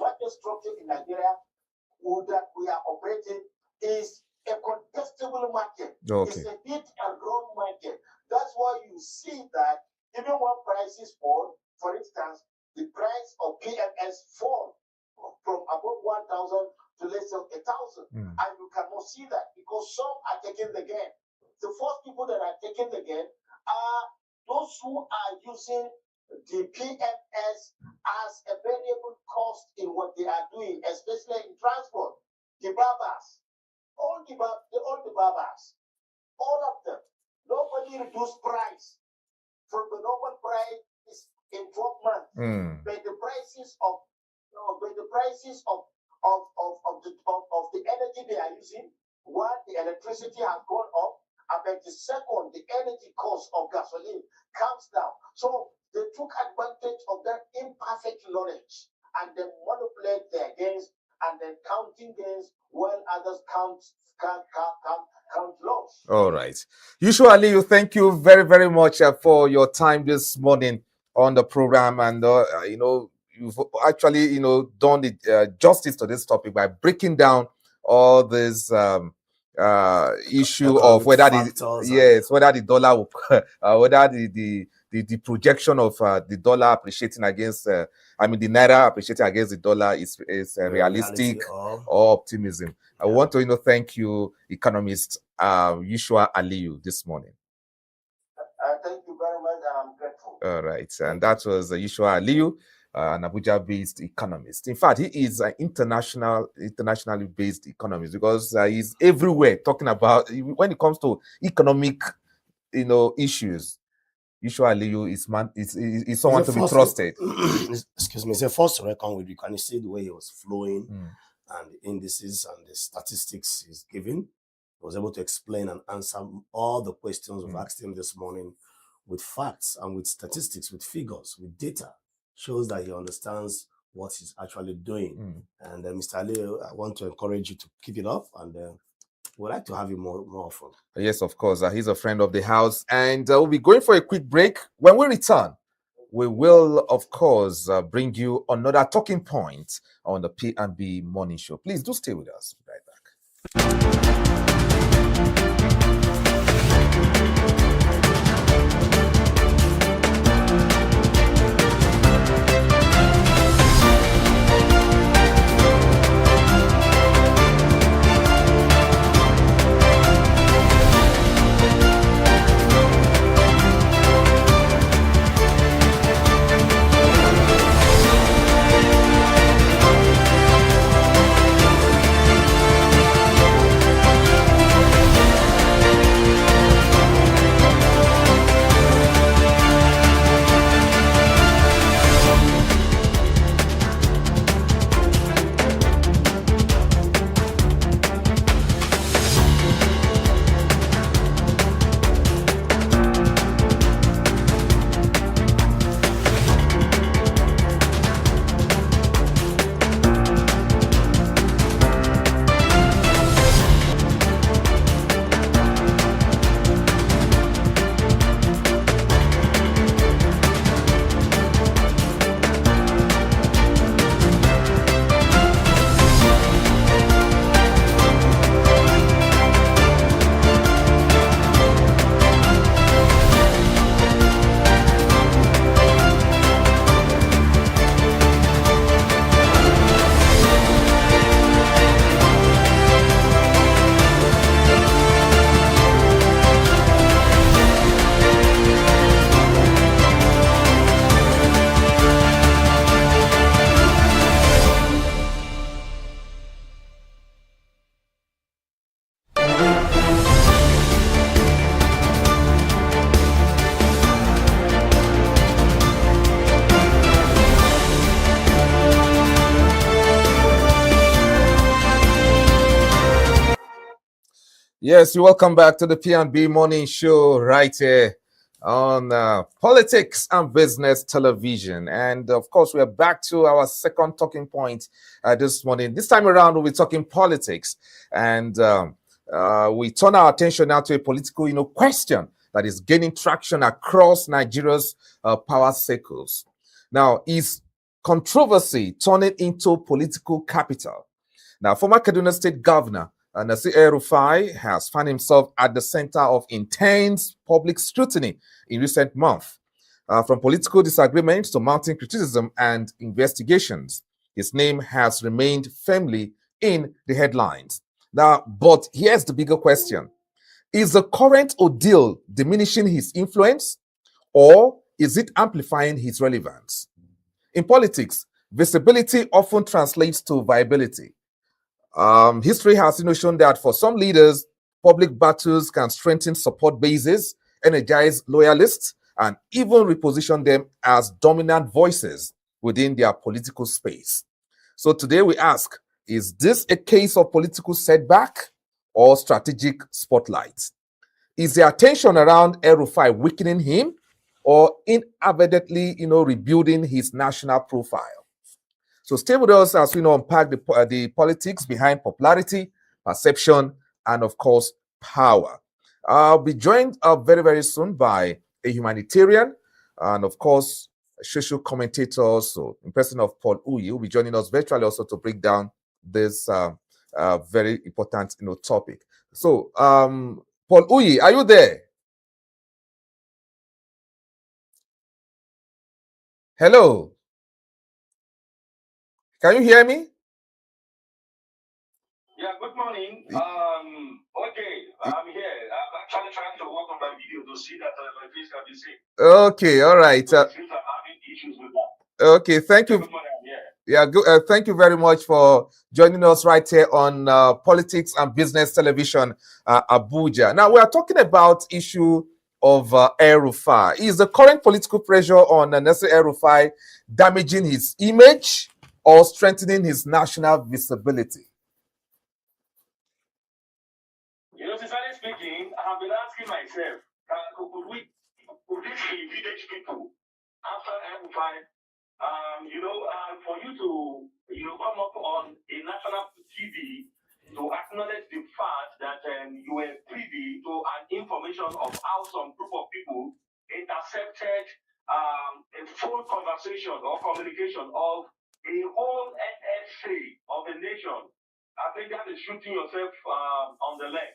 market structure in Nigeria, that we are operating is a contestable market. Okay. It's a hit and run market. That's why you see that even when prices fall, for instance, the price of PMS fall from above 1,000 to less than 1,000. And you cannot see that because some are taking the gain. The first people that are taking the gain are those who are using the PMS as a variable cost in what they are doing, especially in transport. The barbers, all the barbers, all of them. Nobody reduced price from the normal price in 12 months. But the prices of the energy they are using, one, the electricity has gone up, and then the second, the energy cost of gasoline comes down. So they took advantage of that imperfect knowledge and then manipulate their gains and then counting gains while others count loss. All right. Usually, you thank you very, very much for your time this morning on the program, and you've actually done the justice to this topic by breaking down all this issue of whether whether the dollar will, whether the projection of the dollar appreciating against the Naira appreciating against the dollar is realistic or optimism. I want to thank you, economist Yushua Aliyu, this morning. Thank you very much, and I'm grateful. All right, and that was Yushua Aliyu, an Abuja-based economist. In fact, he is an internationally based economist because he's everywhere talking about when it comes to economic, issues. Yushua Aliyu is someone to be trusted. Excuse me, it's a force to reckon with. You can see the way he was flowing and the indices and the statistics he's giving. He was able to explain and answer all the questions we've asked him this morning with facts and with statistics, with figures, with data. Shows that he understands what he's actually doing. And Mr. Aliyu, I want to encourage you to keep it up, and we'd like to have you more often. Yes, of course. He's a friend of the house, and we'll be going for a quick break. When we return, we will, of course, bring you another talking point on the P&B Morning Show. Please do stay with us. We'll be right back. Yes, you're welcome back to the P&B Morning Show right here on Politics and Business Television. And of course, we are back to our second talking point this morning. This time around, we'll be talking politics. And we turn our attention now to a political question that is gaining traction across Nigeria's power circles. Now, is controversy turning into political capital? Now, former Kaduna State Governor Nasir El-Rufai has found himself at the center of intense public scrutiny in recent months. From political disagreements to mounting criticism and investigations, his name has remained firmly in the headlines. Now, but here's the bigger question. Is the current ordeal diminishing his influence, or is it amplifying his relevance? In politics, visibility often translates to viability. History has shown that for some leaders, public battles can strengthen support bases, energize loyalists, and even reposition them as dominant voices within their political space. So today we ask, is this a case of political setback or strategic spotlight? Is the attention around El-Rufai weakening him or inadvertently, rebuilding his national profile? So stay with us as we unpack the politics behind popularity, perception, and of course, power. I'll be joined very, very soon by a humanitarian and of course, a social commentator also, in person of Paul Uyi, who will be joining us virtually also to break down this very important topic. So, Paul Uyi, are you there? Hello. Can you hear me? Yeah, good morning. Okay, I'm here. I'm actually trying to work on my video to see that my face can be seen. Okay, all right. So it seems I'm having issues with that. Okay, thank you. Good morning, I'm here. Yeah, good. Thank you very much for joining us right here on Politics and Business Television, Abuja. Now, we are talking about issue of El-Rufai. Is the current political pressure on Nasir El-Rufai damaging his image or strengthening his national visibility? Sincerely speaking, I have been asking myself, could this be village people after El-Rufai? For you to come up on a national TV to acknowledge the fact that you were privy to an information of how some group of people intercepted a phone conversation or communication of a whole NSA of a nation. I think that is shooting yourself on the leg.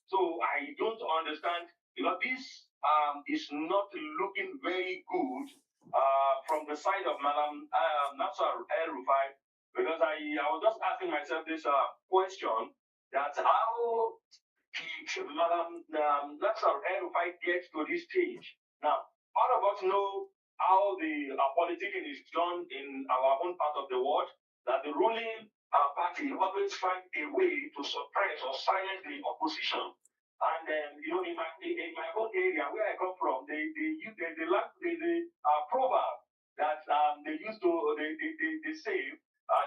So I don't understand, this is not looking very good from the side of Madam Nasir El-Rufai, because I was just asking myself this question, that how did Madam Nasir El-Rufai get to this stage? Now, all of us know how the politicking is done in our own part of the world, that the ruling party always find a way to suppress or silence the opposition. And in my own area where I come from, they use the proverb that they used to they say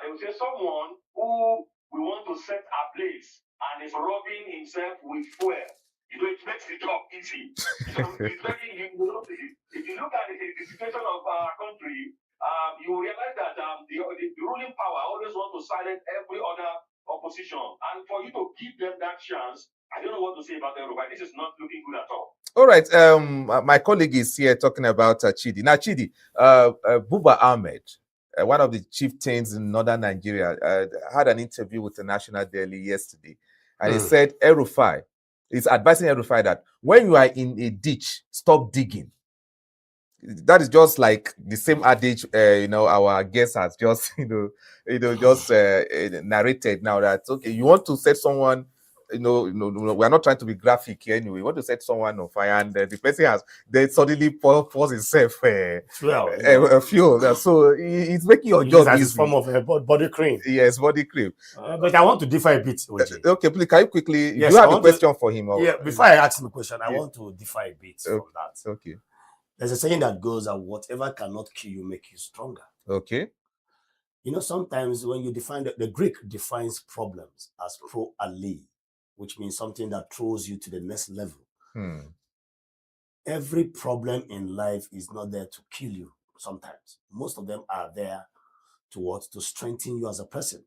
they will say someone who we want to set ablaze and is rubbing himself with fuel. It makes the job easy. So it's very, if you look at the situation of our country, you will realize that the ruling power always want to silence every other opposition. And for you to give them that chance, I don't know what to say about El-Rufai. This is not looking good at all. All right. My colleague is here talking about Chidi. Now, Chidi, Buba Ahmed, one of the chieftains in northern Nigeria, had an interview with the National Daily yesterday, and he said El-Rufai is advising El-Rufai that when you are in a ditch, stop digging. That is just like the same adage, our guest has just, narrated now that, okay, you want to set someone, we are not trying to be graphic here anyway. We want to set someone on fire, and the person then suddenly pours himself fuel. So it's making your job easy. It's a form of a body cream. Yes, body cream. But I want to differ a bit, OJ. Okay, please, can you quickly, yes, you have a question for him? Yeah, before I ask him a question, I want to differ a bit from that. Okay. There's a saying that goes that whatever cannot kill you make you stronger. Okay. Sometimes when you define the Greek defines problems as pro ali, which means something that throws you to the next level. Every problem in life is not there to kill you. Sometimes most of them are there to strengthen you as a person.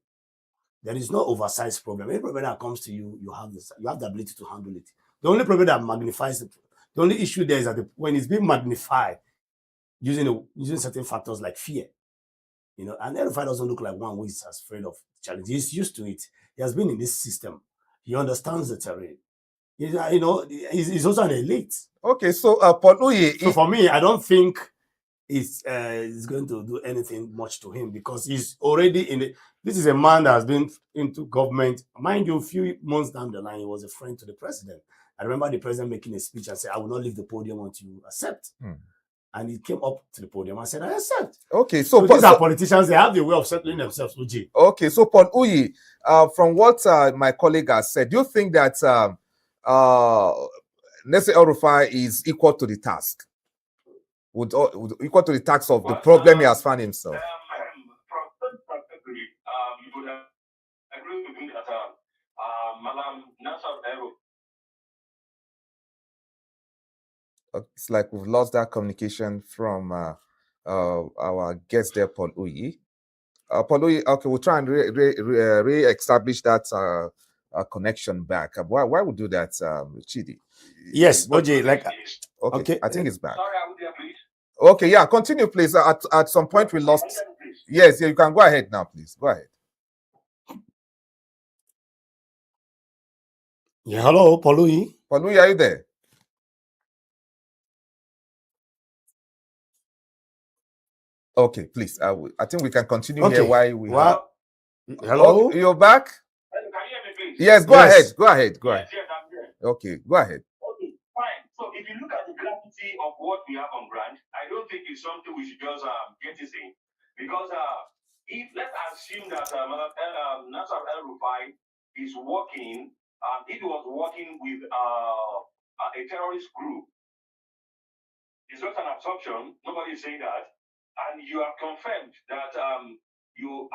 There is no oversized problem. Every problem that comes to you, you have the ability to handle it. The only problem that magnifies it, the only issue there is that when it's being magnified using certain factors like fear, You know, and El-Rufai doesn't look like one who is afraid of challenge. He's used to it. He has been in this system. He understands the terrain. You know, he's also an elite. Okay, so Paul Uyi. So for me, I don't think it's going to do anything much to him because he's already in it. This is a man that has been into government. Mind you, a few months down the line, he was a friend to the president. I remember the president making a speech and said, "I will not leave the podium until you accept." And he came up to the podium and said, "I accept." Okay, so these are politicians. They have the way of settling themselves, Uji. Okay, so Paul Uyi, from what my colleague has said, do you think that Nasir El-Rufai is equal to the task? Would equal to the task of the problem he has found himself? From that perspective, you would agree with me that Madam Nasir El-Rufai. It's like we've lost that communication from our guest there, Paul Uyi. Paul Uyi, okay, we'll try and re-establish that connection back. Why would do that, Chidi? Yes, OJ, like okay, I think it's back. Sorry, I would there, please. Okay, yeah, continue, please. At some point we lost. Yes, yeah, you can go ahead now, please. Go ahead. Yeah, hello, Paul Uyi. Paul Uyi, are you there? Okay, please. I think we can continue here. Why we? Hello. Oh, you're back. Can you hear me, please? Yes, go ahead. Go ahead. Yes, I'm here. Okay, go ahead. Okay, fine. So if you look at the gravity of what we have on ground, I don't think it's something we should just get this in. Because if let's assume that Nasir El-Rufai is working, if he was working with a terrorist group, it's not an assumption. Nobody is saying that. And you have confirmed that you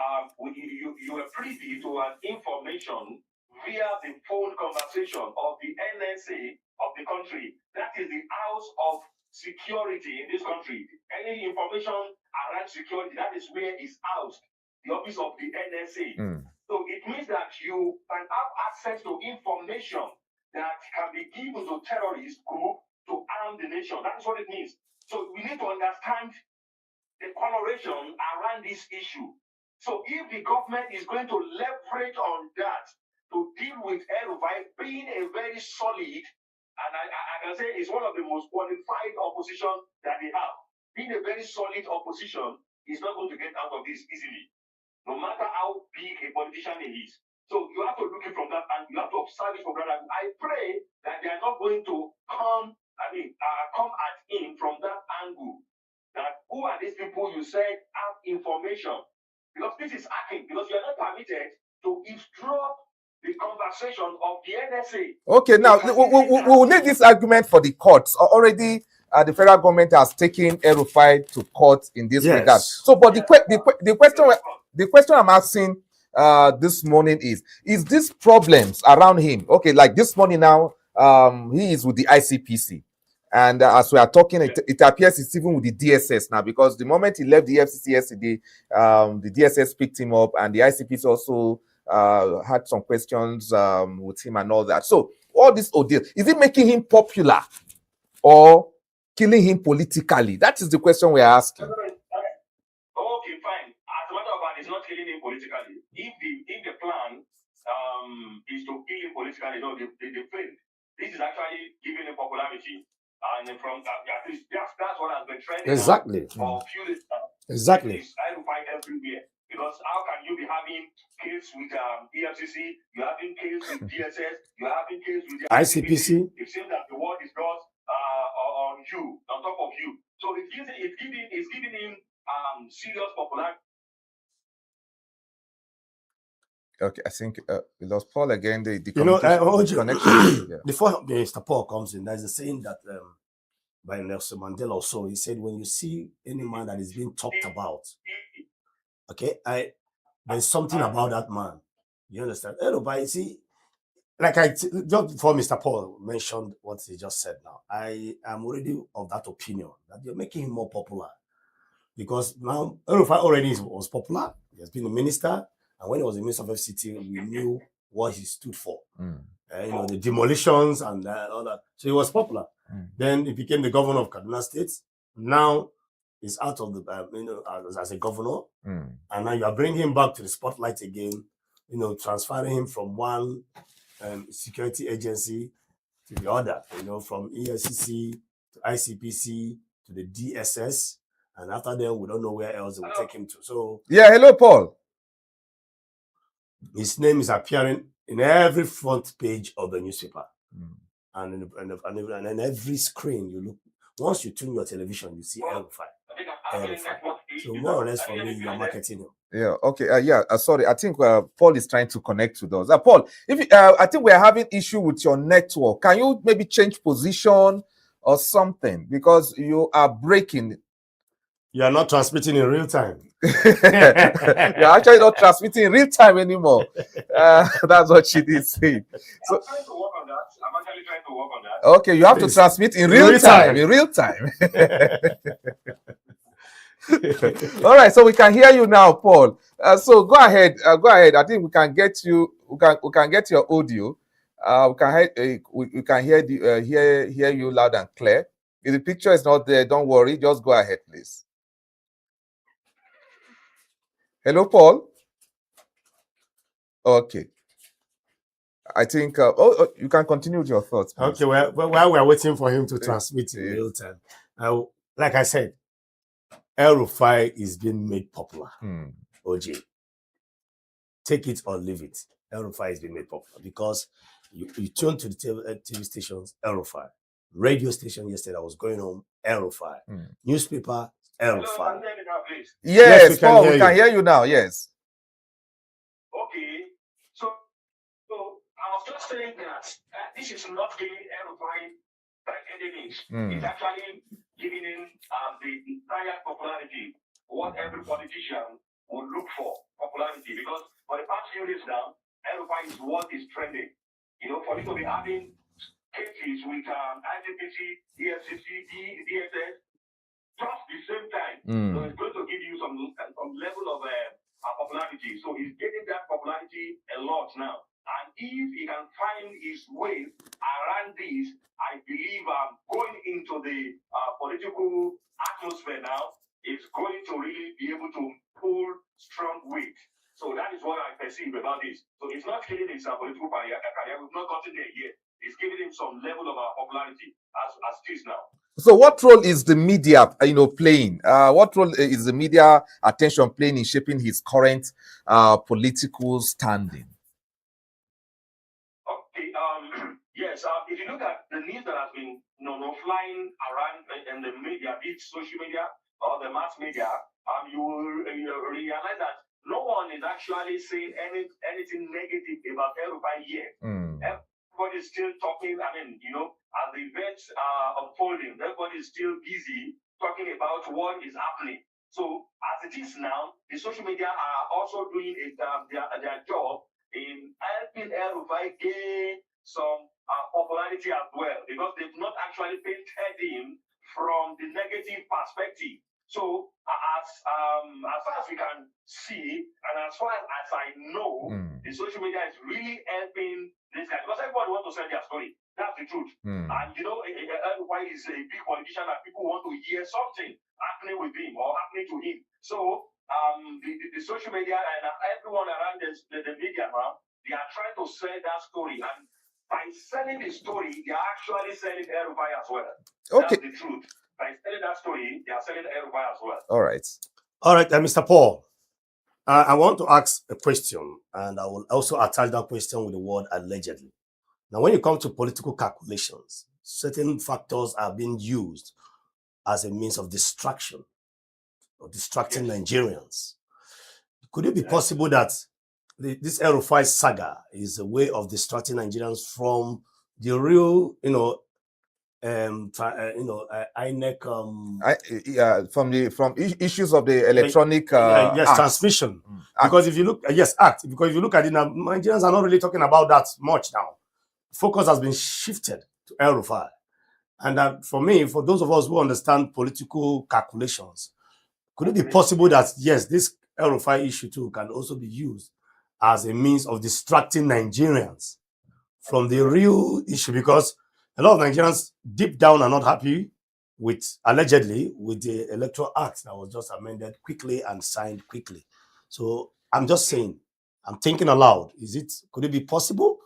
were privy to an information via the phone conversation of the NSA of the country. That is the house of security in this country. Any information around security, that is where it's housed, the office of the NSA. So it means that you can have access to information that can be given to terrorist group to arm the nation. That's what it means. So we need to understand the coloration around this issue. So if the government is going to leverage on that to deal with El-Rufai being a very solid, and I can say it's one of the most qualified opposition that they have, being a very solid opposition is not going to get out of this easily, no matter how big a politician he is. So you have to look it from that, and you have to observe it from that. I pray that they are not going to come at him from that angle. That who are these people you said have information? Because this is hacking, because you are not permitted to eavesdrop the conversation of the NSA. Okay, now we will need this argument for the courts. Already, the federal government has taken El-Rufai to court in this regard. So, but the question I'm asking this morning is these problems around him? Okay, like this morning now, he is with the ICPC. And as we are talking, it appears it's even with the DSS now, because the moment he left the FCC yesterday, the DSS picked him up, and the ICPC also had some questions with him and all that. So all this ordeal, is it making him popular or killing him politically? That is the question we are asking. Okay, fine. As a matter of fact, it's not killing him politically. If the plan is to kill him politically, no, they failed. This is actually giving him popularity. And from at least that's what has been trending. Exactly. For a few days now. Exactly. I will find everywhere. Because how can you be having case with EFCC, you're having case with DSS, you're having case with the ICPC? It seems that the world is just on you, on top of you. So it's giving him serious popularity. Okay, I think we lost Paul again. The connection. Before Mr. Paul comes in, there's a saying that by Nelson Mandela also. He said, when you see any man that is being talked about, okay, there's something about that man. You understand? Everybody, see, like just before Mr. Paul mentioned what he just said now, I am already of that opinion that you're making him more popular. Because now El-Rufai already was popular. He has been a minister. And when he was the Minister of FCT, we knew what he stood for. The demolitions and all that. So he was popular. Then he became the governor of Kaduna State. Now is out of the, as a governor, and now you are bringing him back to the spotlight again, transferring him from one security agency to the other, from EFCC to ICPC to the DSS, and after that, we don't know where else they will take him to. So, yeah, hello, Paul. His name is appearing in every front page of the newspaper, and in every screen you look. Once you tune your television, you see El-Rufai. So more or less for me, you are marketing him. Yeah. Okay. Sorry. I think Paul is trying to connect with us. Paul, if I think we are having issue with your network. Can you maybe change position or something, because you are breaking? You are not transmitting in real time. You're actually not transmitting in real time anymore. That's what she did say. So, I'm trying to work on that. I'm actually trying to work on that. Okay, you have to transmit in real time. In real time. All right, so we can hear you now, Paul. So go ahead. I think we can get you. We can get your audio. We can hear you loud and clear. If the picture is not there, don't worry. Just go ahead, please. Hello, Paul. Okay. I think. You can continue with your thoughts, please. Okay. While we are waiting for him to transmit in real time, like I said, El-Rufai is being made popular. OJ, take it or leave it. El-Rufai is being made popular because you tune to the TV stations, El-Rufai. Radio station yesterday, I was going home, El-Rufai. Newspaper, El-Rufai. Yes, Paul, we can hear you now. Yes. Okay. So I was just saying that this is not giving El-Rufai enemies. It's actually giving him the desired popularity, what every politician would look for, popularity. Because for the past few days now, El-Rufai is what is trending. For you to be having cases with ICPC, EFCC, DSS, just the same time. So it's going to give you some level of popularity. So he's getting that popularity a lot now. And if he can find his way around this, I believe going into the political atmosphere now is going to really be able to pull strong weight. So that is what I perceive about this. So it's not killing his political career. We've not gotten there yet. It's giving him some level of popularity as it is now. So what role is the media, playing? What role is the media attention playing in shaping his current political standing? Okay. Yes. If you look at the news that has been, flying around in the media, be it social media or the mass media, you will realize that no one is actually saying anything negative about El-Rufai yet. Everybody's still talking. As the events are unfolding, everybody's still busy talking about what is happening. So as it is now, the social media are also doing their job in helping El-Rufai gain some popularity as well, because they've not actually painted him from the negative perspective. So as far as we can see, and as far as I know, the social media is really helping this guy, because everybody wants to sell their story. That's the truth. And why he's a big politician that people want to hear something happening with him or happening to him. So the social media and everyone around the media now, they are trying to sell that story, and by selling the story, they are actually selling El-Rufai as well. Okay. That's the truth. By selling that story, they are selling El-Rufai as well. All right. Mr. Paul, I want to ask a question, and I will also attach that question with the word allegedly. Now, when you come to political calculations, certain factors are being used as a means of distraction, or distracting Nigerians. Could it be possible that this El-Rufai saga is a way of distracting Nigerians from the real, INEC, from issues of the electronic transmission? Because if you look, because if you look at it now, Nigerians are not really talking about that much now. Focus has been shifted to El-Rufai. And for me, for those of us who understand political calculations, could it be possible that, yes, this El-Rufai issue too can also be used as a means of distracting Nigerians from the real issue? Because a lot of Nigerians deep down are not happy with allegedly with the Electoral Act that was just amended quickly and signed quickly. So I'm just saying, I'm thinking aloud. Could it be possible?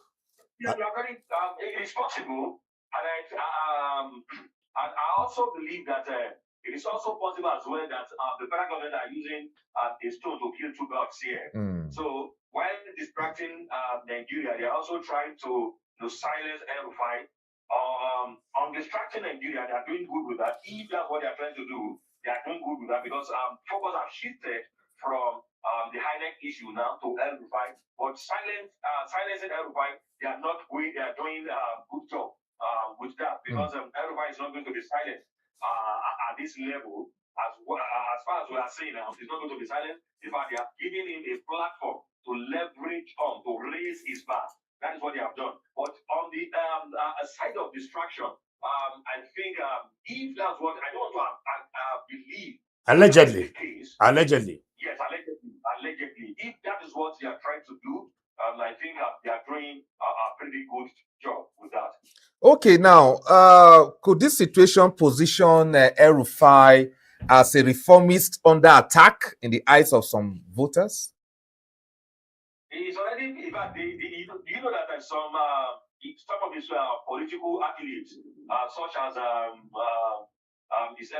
Yeah, it is possible, and I also believe that it is also possible as well that the federal government are using a stone to kill two birds here. So while distracting Nigeria, they are also trying to silence El-Rufai. On distracting Nigeria, they are doing good with that. If that's what they are trying to do, they are doing good with that because focus have shifted from the HINEC issue now to El-Rufai. But silencing El-Rufai, they are not going. They are doing a good job with that because El-Rufai is not going to be silent at this level. As far as we are saying now, it's not going to be silent. In fact, they are giving him a platform to leverage on, to raise his bar. That is what they have done. But on the side of distraction, I think if that's what I don't want to believe. Allegedly. Case, allegedly. Yes, allegedly. If that is what they are trying to do, I think they are doing a pretty good job with that. Okay, now, could this situation position El-Rufai as a reformist under attack in the eyes of some voters? He's already, in fact, do you know that there's some of his political accolades, such as His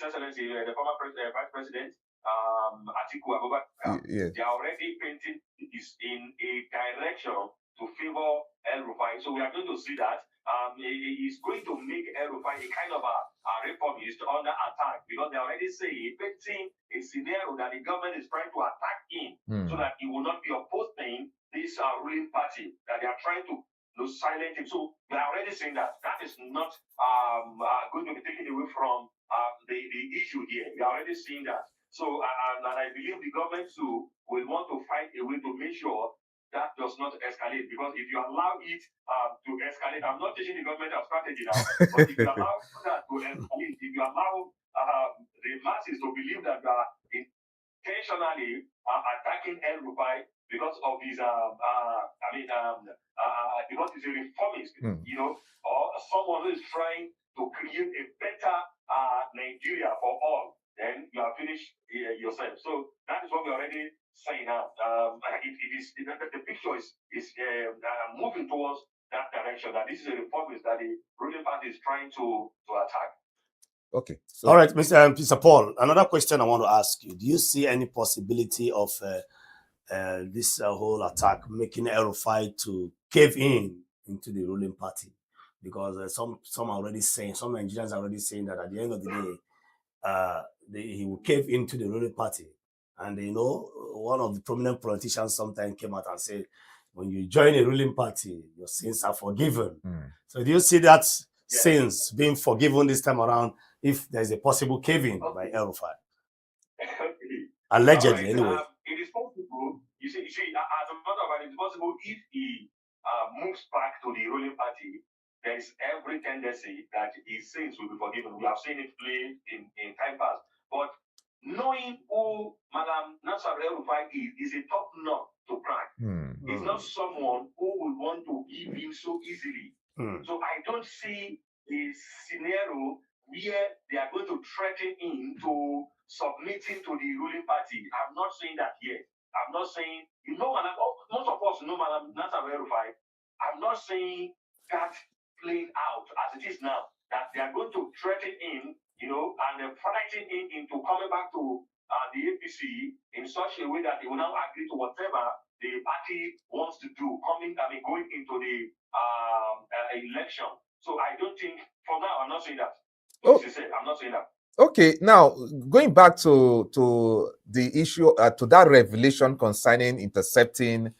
Excellency, the former Vice President, Atiku Abubakar, they are already painting this in a direction to favor El-Rufai. So we are going to see that he's going to make El-Rufai a kind of a reformist under attack because they already say painting a scenario that the government is trying to attack him so that he will not be opposing this ruling party that they are trying to silent him. So we are already saying that is not going to be taken away from the issue here. We are already seeing that. So and I believe the government too will want to find a way to make sure that does not escalate, because if you allow it to escalate, I'm not teaching the government a strategy now, but if you allow that to escalate, if you allow the masses to believe that they are intentionally attacking El-Rufai because of his, because he's a reformist, or someone who is trying to create a better Nigeria for all, then you are finished yourself. So that is what we're already saying now. The picture is moving towards that direction, that this is a reformist that the ruling party is trying to attack. Okay. So, all right, Mr. Paul, another question I want to ask you. Do you see any possibility of this whole attack making El-Rufai to cave into the ruling party? Because some are already saying, some Nigerians are already saying that at the end of the day, he will cave into the ruling party. And one of the prominent politicians sometimes came out and said, when you join a ruling party, your sins are forgiven. So do you see that sins being forgiven this time around if there's a possible caving by El-Rufai? Allegedly, anyway. It is possible. You see, as a matter of fact, it's possible if he moves back to the ruling party, there is every tendency that his sins will be forgiven. We have seen it play in time past. But knowing who Madam Nasser El-Rufai is a top nut to crack. He's not someone who would want to give in so easily. So I don't see a scenario where they are going to threaten him to submitting to the ruling party. I'm not saying that yet. I'm not saying, most of us know Madam Nasser El-Rufai. I'm not saying that playing out as it is now, that they are going to threaten him, and frighten him into coming back to the APC in such a way that he will now agree to whatever the party wants to do, going into the election. So I don't think, for now, I'm not saying that. I'm not saying that. Okay, now going back to the issue, to that revelation concerning intercepting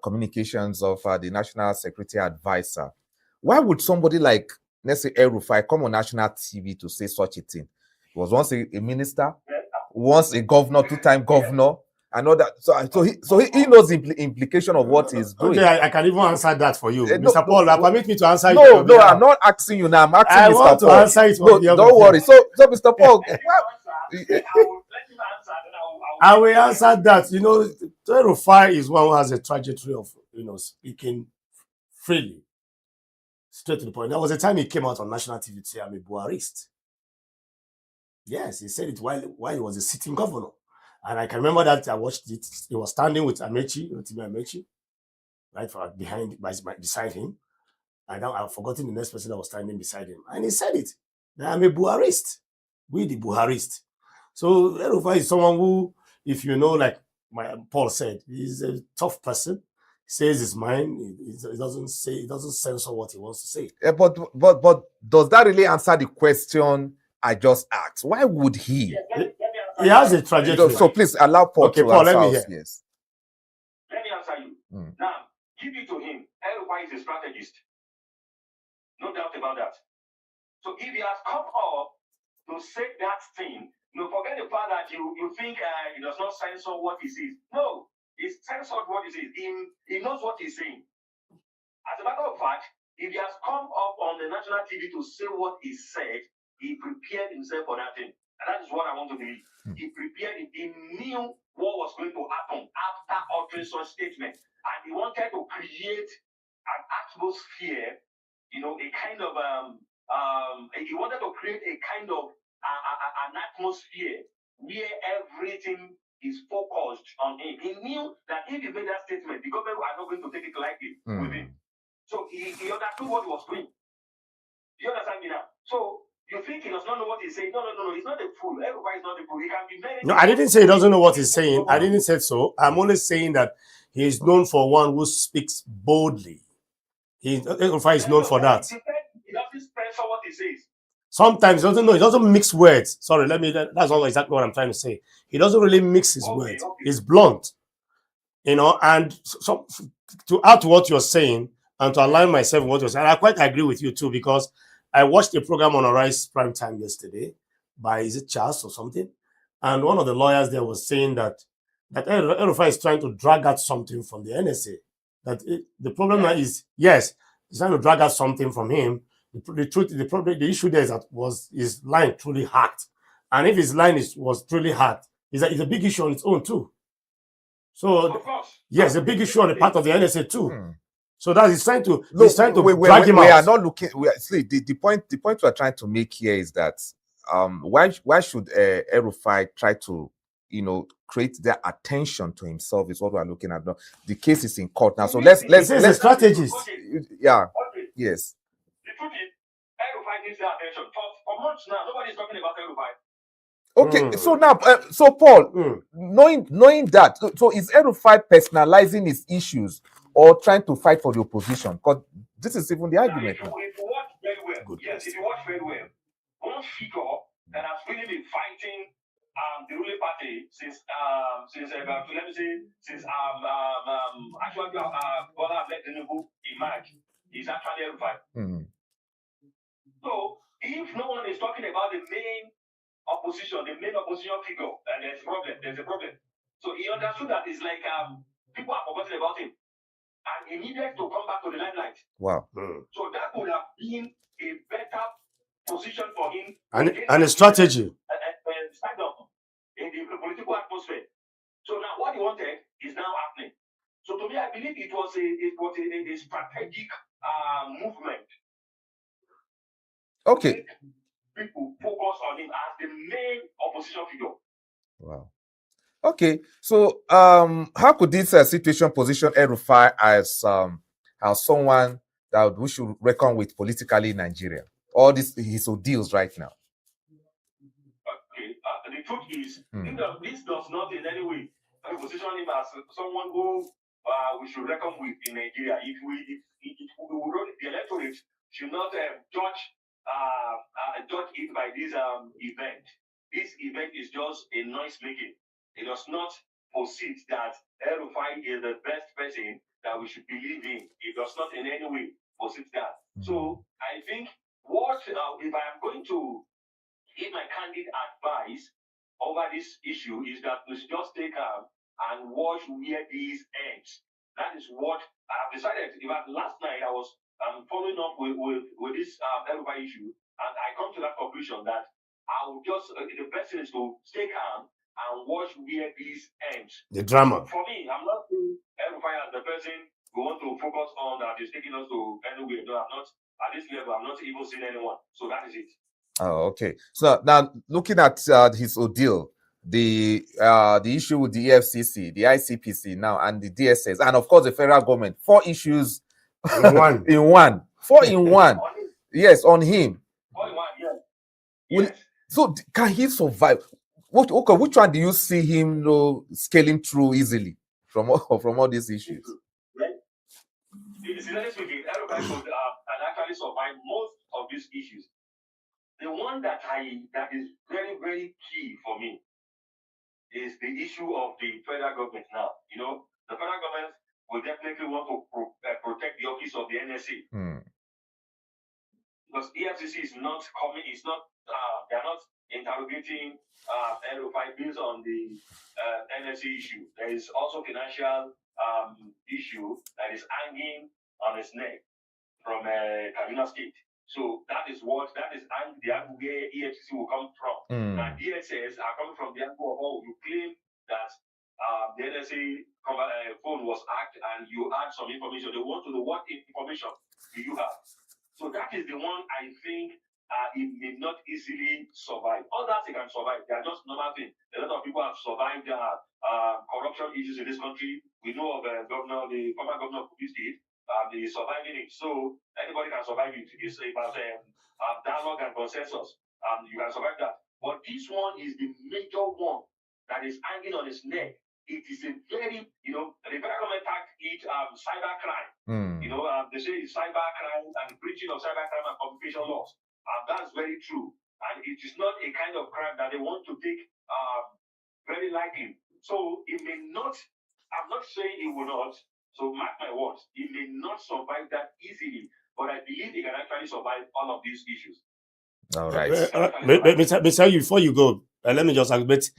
communications of the National Security Advisor, why would somebody like, let's say, El-Rufai come on national TV to say such a thing? He was once a minister, once a governor, two-time governor, and all that. So he knows the implication of what he's doing. Okay, I can even answer that for you. Mr. Paul, permit me to answer it. No, I'm not asking you now. I'm asking Mr. Paul. Answer it. No, don't worry. So Mr. Paul, I will answer that. El-Rufai is one who has a trajectory of, speaking freely, straight to the point. There was a time he came out on national TV to say, I'm a Buharist. Yes, he said it while he was a sitting governor. And I can remember that I watched it. He was standing with Amechi, right beside him. And now I've forgotten the next person that was standing beside him. And he said it. That I'm a Buharist. We the Buharist. So El-Rufai is someone who, if you know, like Paul said, he's a tough person. He says his mind. He doesn't censor what he wants to say. But does that really answer the question I just asked? Why would he? He has a trajectory. So please allow Paul to Paul, answer let me us. hear. Yes. Let me answer you. Now, give it to him. El-Rufai is a strategist. No doubt about that. So if he has come up to say that thing, forget the fact that you think he does not censor what he says. No, he's censored what he says. He knows what he's saying. As a matter of fact, if he has come up on the national TV to say what he said, he prepared himself for that thing. And that is what I want to believe. He prepared it. He knew what was going to happen after uttering such statement. And he wanted to create an atmosphere, a kind of he wanted to create a kind of an atmosphere where everything is focused on him. He knew that if he made that statement, the government are not going to take it lightly with him. So he understood what he was doing. Do you understand me now? So you think he does not know what he's saying? No. He's not a fool. Everybody's not a fool. He can be many. No, I didn't say he doesn't know what he's saying. I didn't say so. I'm only saying that he is known for one who speaks boldly. El-Rufai is known for that. He doesn't censor what he says. Sometimes he doesn't know. He doesn't mix words. Sorry, that's not exactly what I'm trying to say. He doesn't really mix his words. He's blunt. And so to add to what you're saying and to align myself with what you're saying, I quite agree with you too, because I watched a program on Arise Prime Time yesterday by, is it Charles or something? And one of the lawyers there was saying that El-Rufai is trying to drag out something from the NSA. The problem is, yes, he's trying to drag out something from him. The issue there is that was his line truly hacked. And if his line was truly hacked, it's a big issue on its own too. So yes, a big issue on the part of the NSA too. So that he's trying to drag him out. We are not looking. The point we are trying to make here is that why should El-Rufai try to create their attention to himself is what we are looking at now. The case is in court now, so let's a strategist. Yeah. Yes. The truth is, El-Rufai needs their attention. For months now, nobody's talking about El-Rufai. Okay, so now, so Paul, knowing that, so is El-Rufai personalizing his issues or trying to fight for the opposition? Because this is even the argument. If you watch very well, if you watch very well, one figure that has really been fighting the ruling party since Bola Ahmed Tinubu emerged is actually El-Rufai. So if no one is talking about the main opposition figure, then there's a problem. So he understood that it's like people are forgotten about him. And he needed to come back to the limelight. Wow. So that would have been a better position for him. And a strategy. Stand up in the political atmosphere. So now what he wanted is now happening. So to me, I believe it was a strategic movement. Okay. People focus on him as the main opposition figure. Wow. Okay, so how could this situation position El-Rufai as someone that we should reckon with politically in Nigeria? All his ordeals right now. Okay, the truth is, this does not in any way position him as someone who we should reckon with in Nigeria. If the electorate should not judge it by this event. This event is just a noise making. It does not posit that El-Rufai is the best person that we should believe in. It does not in any way posit that. So I think if I am going to give my candid advice over this issue is that we should just take and watch where these ends. That is what I have decided. Last night I was following up with this El-Rufai issue, and I come to that conclusion that I will just the best thing is to stay calm and watch where this ends. The drama. For me, I'm not seeing El-Rufai as the person we want to focus on that is taking us to anywhere. No, I'm not at this level. I'm not even seeing anyone. So that is it. Oh, okay. So now looking at his ordeal, the issue with the EFCC, the ICPC now, and the DSS, and of course the federal government, 4 issues In one. in one, 4 in one. Yes, on him. 4 in 1, yes. Will, Yes. so can he survive? Okay, which one do you see him scaling through easily from all these issues? Right. Sincerely speaking, everybody could can actually survive most of these issues. The one that is very, very key for me is the issue of the federal government now. You know, the federal government will definitely want to protect the office of the NSA. Because EFCC is not coming, they are not interrogating El-Rufai based on the NSA issue. There is also financial issue that is hanging on his neck from Kaduna State. So that is the angle where EFCC will come from. Now DSS are coming from the angle of, you claim that the NSA phone was hacked and you had some information. They want to know what information do you have. So that is the one I think it may not easily survive. Others they can survive. They are just normal things. A lot of people have survived corruption issues in this country. We know of the former governor of Kogi State. He is surviving it. So anybody can survive it. It's about dialogue and consensus. You can survive that. But this one is the major one that is hanging on his neck. It is a very, the federal government tagged it cyber crime. They say it's cyber crime and breaching of cyber crime and communication laws. That's very true. And it is not a kind of crime that they want to take very lightly. So it may not, I'm not saying it will not, so mark my words, it may not survive that easily, but I believe it can actually survive all of these issues. All right. Let me tell you before you go, let me just admit,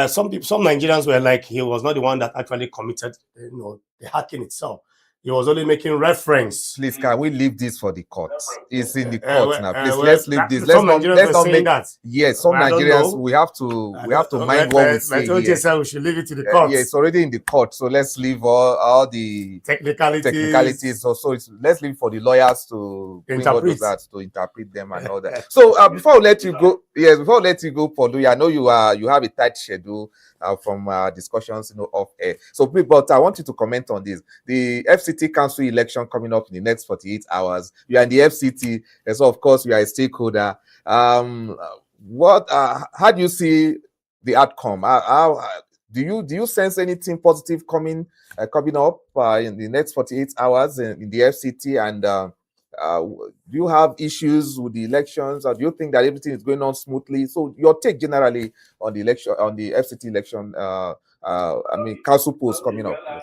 some Nigerians were like, he was not the one that actually committed, the hacking itself. He was only making reference. Please, can we leave this for the courts? It's in the courts now. Please, let's leave this. Some Nigerians were saying that. Yes, some Nigerians, we have to mind what we say here. Said we should leave it to the courts. Yeah, it's already in the court, so let's leave all the technicalities. So let's leave for the lawyers to interpret them and all that. So before we let you go, Paul Louis, I know you have a tight schedule from discussions, off air. So, but I want you to comment on this. The FCT Council election coming up in the next 48 hours. You are in the FCT, and so of course you are a stakeholder. How do you see the outcome? Do you sense anything positive coming up in the next 48 hours in the FCT? And do you have issues with the elections, or do you think that everything is going on smoothly? So your take generally on the election, on the FCT election, council polls coming up. I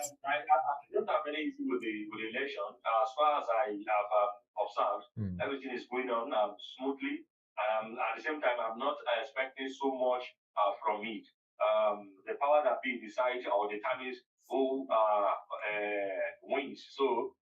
don't have any issue with the election. As far as I have observed, everything is going on smoothly. At the same time, I'm not expecting so much from it. The power that being decided or determines who wins. So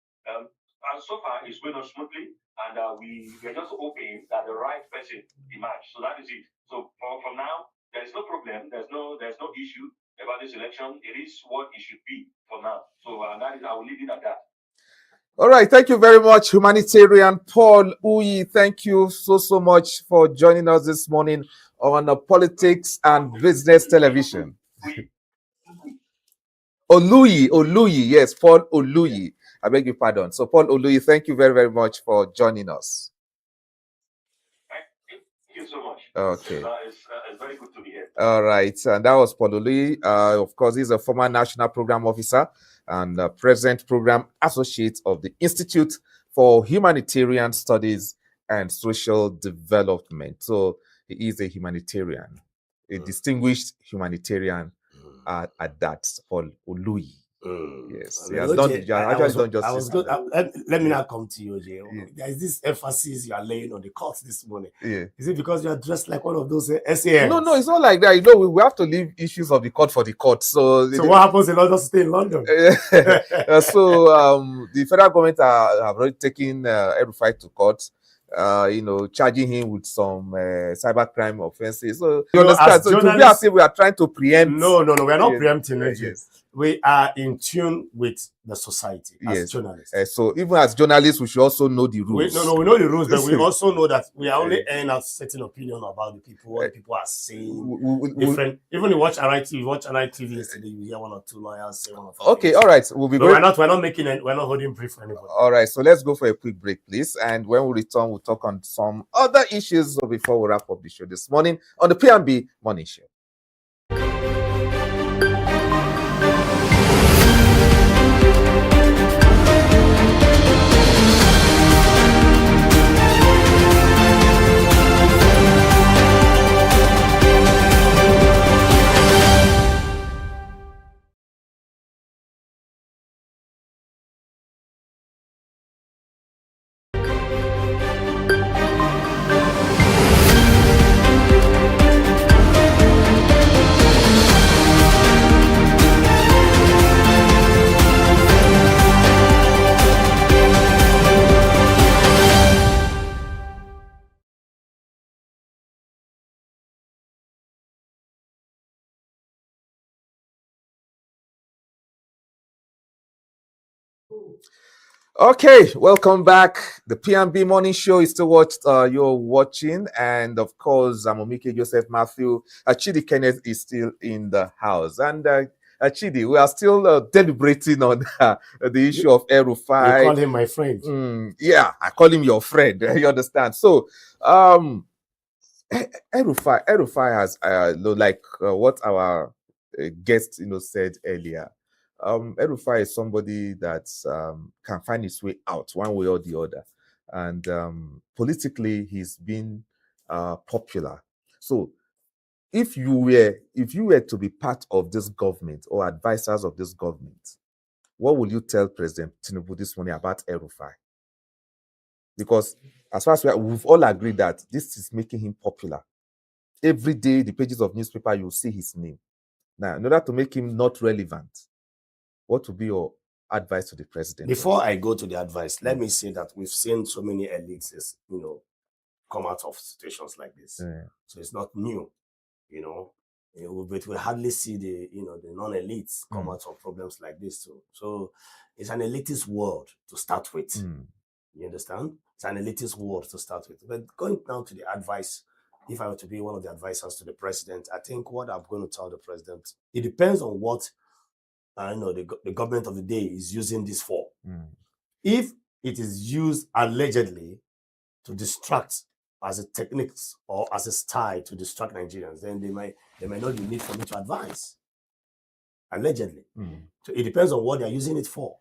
and so far it's going on smoothly, and we're just hoping that the right person emerge. So that is it. So from now, there is no problem. There's no issue about this election. It is what it should be for now. So that is, I will leave it at that. All right, thank you very much, humanitarian Paul Uyi. Thank you so much for joining us this morning on Politics and Business Television. Oluyi, yes, Paul Oluyi. I beg your pardon. So, Paul Oluyi, thank you very, very much for joining us. Thank you so much. Okay. It's very good to be here. All right. And that was Paul Oluyi. Of course, he's a former National Program Officer and present Program Associate of the Institute for Humanitarian Studies and Social Development. So, he is a humanitarian, a distinguished humanitarian at that, Paul Oluyi. Yes, let me now come to you, Jay. Yeah. There is this emphasis you are laying on the courts this morning. Yeah. Is it because you are dressed like one of those SAMs? No, it's not like that. We have to leave issues of the court for the court. So what happens in London stay in London? So the federal government have already taken El-Rufai to court. Charging him with some cybercrime offenses. So you understand? So to be as if we are trying to preempt. No, we are not preempting it. Yes. we are in tune with the society as journalists. So even as journalists, we should also know the rules. We know the rules, but we also know that we are only airing out certain opinion about the people, what people are saying. Different. Even you watch TV yesterday, you hear one or two lawyers say one of them. Okay, all right. We'll be we're not holding brief for anybody. All right, so let's go for a quick break, please. And when we return, we'll talk on some other issues before we wrap up the show this morning on the P&B Morning Show. Okay, welcome back. The P&B Morning Show is still what you're watching, and of course, I'm Omike Joseph Matthew. Chidi Kenneth is still in the house, and Chidi, we are still deliberating on the issue of El-Rufai. You call him my friend. Yeah, I call him your friend. You understand? So, El-Rufai has like what our guest said earlier. El-Rufai is somebody that can find his way out one way or the other, and politically he's been popular. So if you were to be part of this government or advisors of this government, what will you tell President Tinubu this morning about El-Rufai? Because as far as we've all agreed that this is making him popular. Every day, the pages of newspaper, you'll see his name. Now, in order to make him not relevant, what would be your advice to the president? Before I go to the advice, let me say that we've seen so many elites, come out of situations like this. Yeah. So it's not new, but we hardly see the non-elites come out of problems like this too. So it's an elitist world to start with. You understand? It's an elitist world to start with. But going down to the advice, if I were to be one of the advisors to the president, I think what I'm going to tell the president, it depends on what the government of the day is using this for. If it is used allegedly to distract as a technique or as a style to distract Nigerians, then they might not be need for me to advise. Allegedly. So it depends on what they're using it for.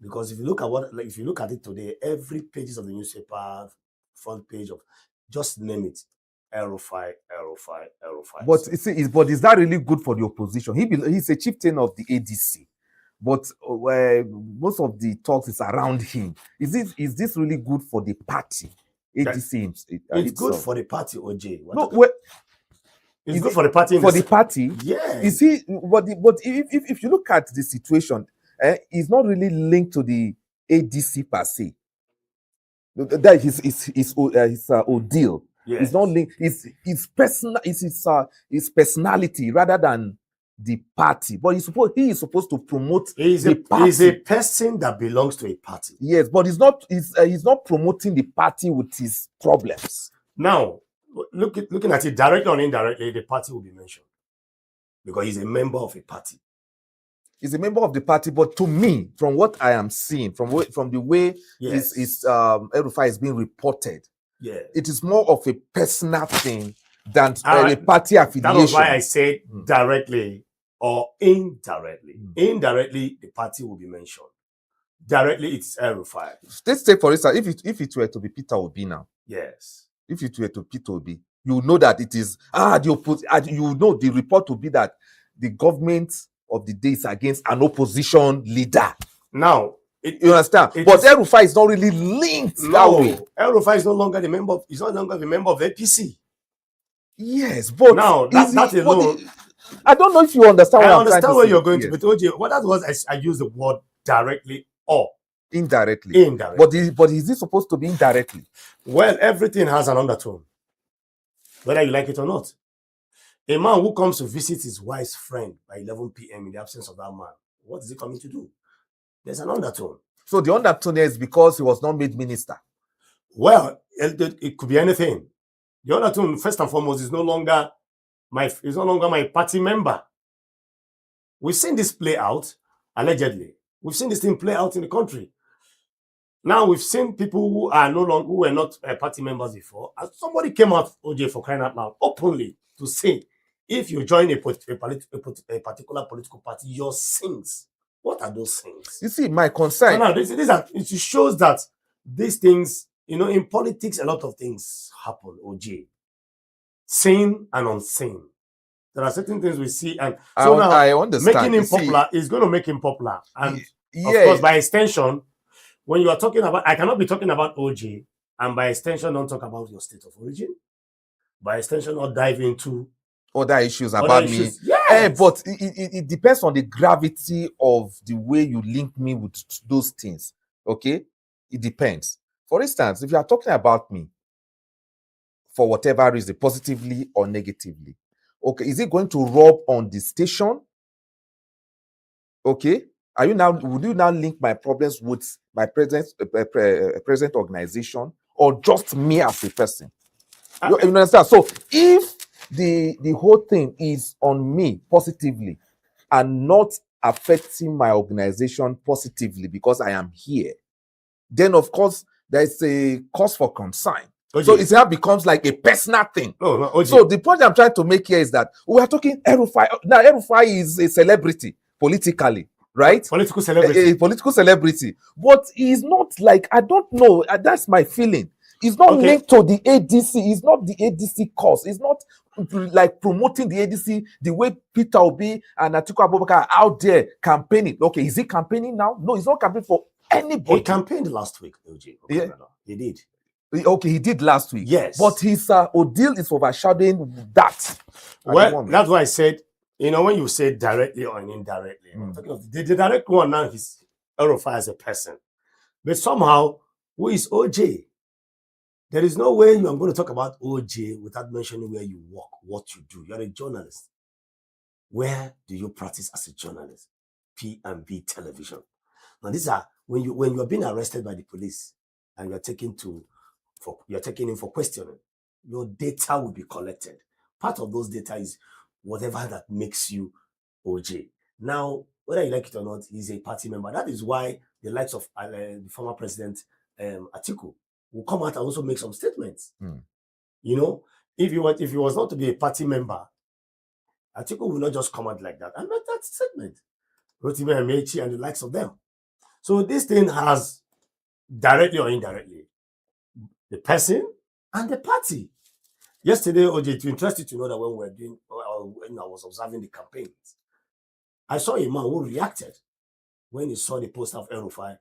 Because if you look at it today, every pages of the newspaper, front page of, just name it, El-Rufai. But but is that really good for the opposition? He's a chieftain of the ADC, but most of the talks is around him. Is this really good for the party? ADC. It's good for the party, OJ. It's good for the party. For the party, yeah. Is he? But if you look at the situation, it's not really linked to the ADC per se. That his ordeal. Yes. It's not linked. It's personal. It's his personality rather than the party. But he is supposed to promote the party. He's a person that belongs to a party. Yes, but he's not promoting the party with his problems. Now, looking at it directly or indirectly, the party will be mentioned because he's a member of a party. He's a member of the party, but to me, from what I am seeing, from the way El-Rufai is being reported, it is more of a personal thing than a party affiliation. That was why I said directly or indirectly. Indirectly, the party will be mentioned. Directly, it's El-Rufai. Let's take, for instance, if it were to be Peter Obi now. Yes. If it were to Peter Obi, you know that it is the report will be that the government of the day is against an opposition leader. Now, you understand? But El-Rufai is not really linked that way. El-Rufai is no longer the member of APC. Yes, but now that alone. I don't know if you understand what I'm trying to say. I understand where you're going to, but OJ, what that was, I use the word directly or indirectly. But is this supposed to be indirectly? Well, everything has an undertone, whether you like it or not. A man who comes to visit his wife's friend by 11 p.m. in the absence of that man What is he coming to do? There's an undertone. So the undertone is because he was not made minister. Well, it could be anything. The undertone, first and foremost, is no longer my party member. We've seen this play out, allegedly. We've seen this thing play out in the country. Now we've seen people who are who were not party members before. And somebody came out, OJ, for crying out loud, openly to say, if you join a particular political party, your sins. What are those things? You see, my concern. So now it shows that these things, in politics, a lot of things happen, OJ. Seen and unseen. There are certain things we see, and so now I understand. Making him popular is going to make him popular. And yeah, of course, by extension, when you are talking about, I cannot be talking about OJ, and by extension, don't talk about your state of origin. By extension, not dive into other issues about me. Yes. But it depends on the gravity of the way you link me with those things. Okay? It depends. For instance, if you are talking about me for whatever reason, positively or negatively, okay, is it going to rub on the station? Okay? Would you now link my problems with my present organization or just me as a person? You understand? So if the whole thing is on me positively and not affecting my organization positively because I am here, then of course there's a cause for concern. OJ. So it now becomes like a personal thing. So the point I'm trying to make here is that we are talking El-Rufai. Now El-Rufai is a celebrity politically, right? Political celebrity. A political celebrity. But he's not like, I don't know, that's my feeling. It's not linked to the ADC. It's not the ADC cause. It's not like promoting the ADC the way Peter Obi and Atiku Abubakar are out there campaigning. Okay, is he campaigning now? No, he's not campaigning for anybody. He campaign last week, OJ. Yeah. He did. Okay, he did last week. Yes. But his ordeal is overshadowing that. Well, that's why I said, when you say directly or indirectly, I'm talking of the direct one now, he's El-Rufai as a person. But somehow, who is OJ? There is no way you are going to talk about OJ without mentioning where you work, what you do. You're a journalist. Where do you practice as a journalist? P&B television. Now, these are when you are being arrested by the police and you're taken in for questioning, your data will be collected. Part of those data is whatever that makes you OJ. Now, whether you like it or not, he's a party member. That is why the likes of the former president Atiku will come out and also make some statements. If he was not to be a party member, Atiku will not just come out like that and make that statement. Rotimi Amechi and the likes of them. So this thing has, directly or indirectly, the person and the party. Yesterday, OJ, it's interesting to know that when I was observing the campaigns, I saw a man who reacted when he saw the poster of El-Rufai,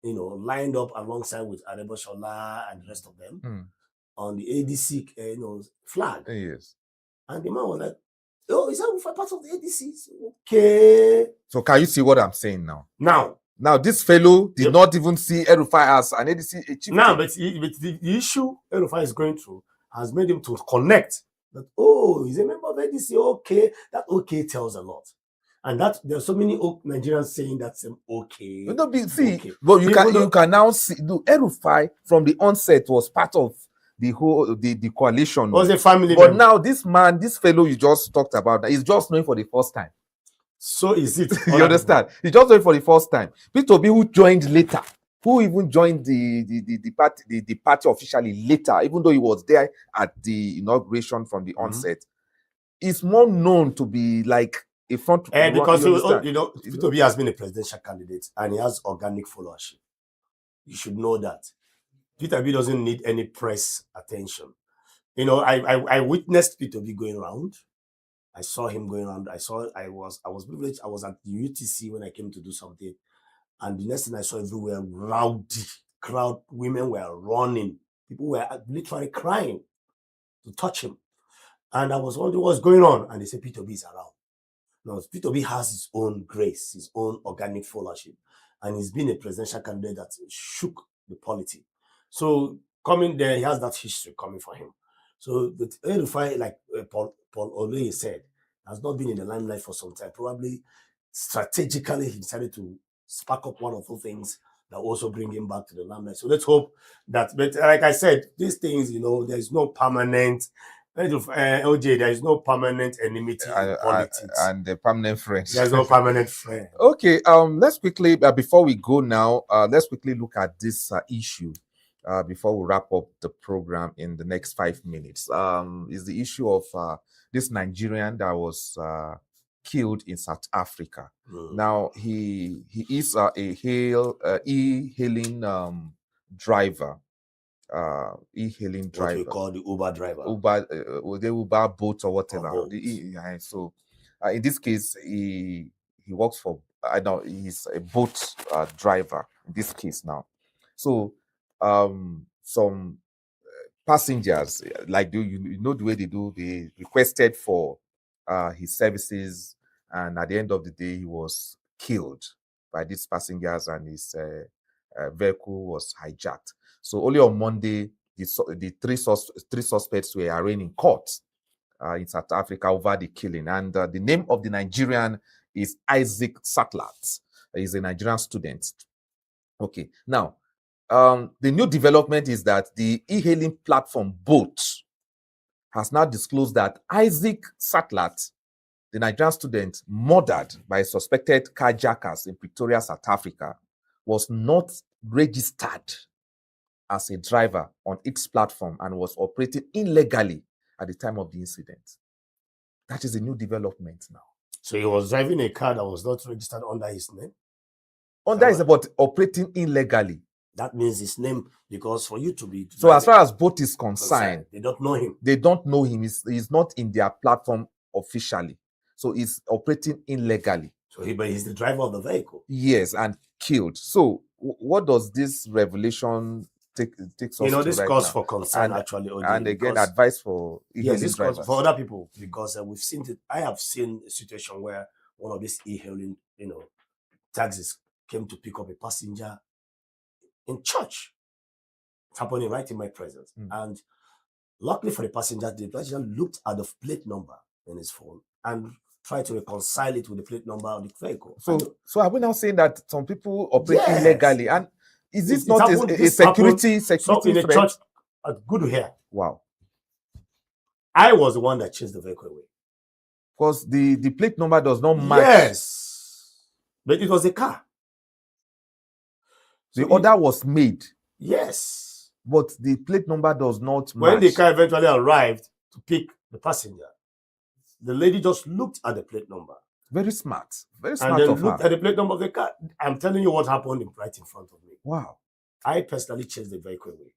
lined up alongside with Arabashola and the rest of them on the ADC, flag. Yes. And the man was like, "Oh, is El-Rufai part of the ADC?" Okay. So can you see what I'm saying now? Now, this fellow did not even see El-Rufai as an ADC chieftain. Now, but the issue El-Rufai is going through has made him to connect that, he's a member of ADC. Okay, that okay tells a lot. And that there are so many Nigerians saying that's okay. But you can now see El-Rufai from the onset was part of the whole the coalition. Was a family but member. Now this fellow you just talked about is just knowing for the first time. So is it? You understand? He's just knowing for the first time. Peter Obi, who joined later, who even joined the party officially later, even though he was there at the inauguration from the onset, is more known to be like a front. Because Peter Obi has been a presidential candidate and he has organic followership. You should know that. Peter Obi doesn't need any press attention. I witnessed Peter Obi going around. I saw him going around. I was privileged. I was at the UTC when I came to do something. And the next thing I saw everywhere, rowdy crowd, women were running. People were literally crying to touch him. And I was wondering what's going on. And they said, Peter Obi is around. Now, Peter Obi has his own grace, his own organic followership. And he's been a presidential candidate that shook the polity. So coming there, he has that history coming for him. So the El-Rufai, like Paul Oleye said, has not been in the limelight for some time. Probably strategically he decided to spark up one of the things that also bring him back to the limelight. So let's hope that, but like I said, these things, there's no permanent, OJ, there is no permanent enmity in politics. And the permanent friend. There's no permanent friend. Okay, let's quickly, before we go now, let's quickly look at this issue before we wrap up the program in the next 5 minutes. Is the issue of this Nigerian that was killed in South Africa. Now, he is a e-hailing driver. E-hailing driver. What we call the Uber driver. The Uber boat or whatever. Or boat. So in this case, he works for, I know he's a boat driver in this case now. So some passengers, like you know the way they do, they requested for his services, and at the end of the day, he was killed by these passengers, and his vehicle was hijacked. So only on Monday, the three suspects were arraigned in court in South Africa over the killing. And the name of the Nigerian is Isaac Satlat. He's a Nigerian student. Okay, now, the new development is that the e-hailing platform Bolt has now disclosed that Isaac Satlat, the Nigerian student murdered by suspected carjackers in Pretoria, South Africa, was not registered as a driver on its platform and was operating illegally at the time of the incident. That is a new development now. So he was driving a car that was not registered under his name? Under is about operating illegally. That means his name, because for you to be... So as far as boat is concerned, they don't know him. They don't know him. He's not in their platform officially. So he's operating illegally. So but he's the driver of the vehicle. Yes, and killed. So what does this revelation take us to this right cause now? for concern, actually. And again, advice for this drivers. Cause for other people, because we've seen it. I have seen a situation where one of these e-hailing, taxis came to pick up a passenger in church. It's happening right in my presence. And luckily for the passenger looked at the plate number in his phone and tried to reconcile it with the plate number of the vehicle. So are we now saying that some people operate illegally? And is this not a security in a church at Good Hair? Wow. I was the one that chased the vehicle away. Because the plate number does not match. Yes. But it was a car. The order was made. Yes. But the plate number does not match. When the car eventually arrived to pick the passenger, the lady just looked at the plate number. Very smart. Very smart. And then looked at the plate number of the car. I'm telling you what happened right in front of me. Wow. I personally chased the vehicle away.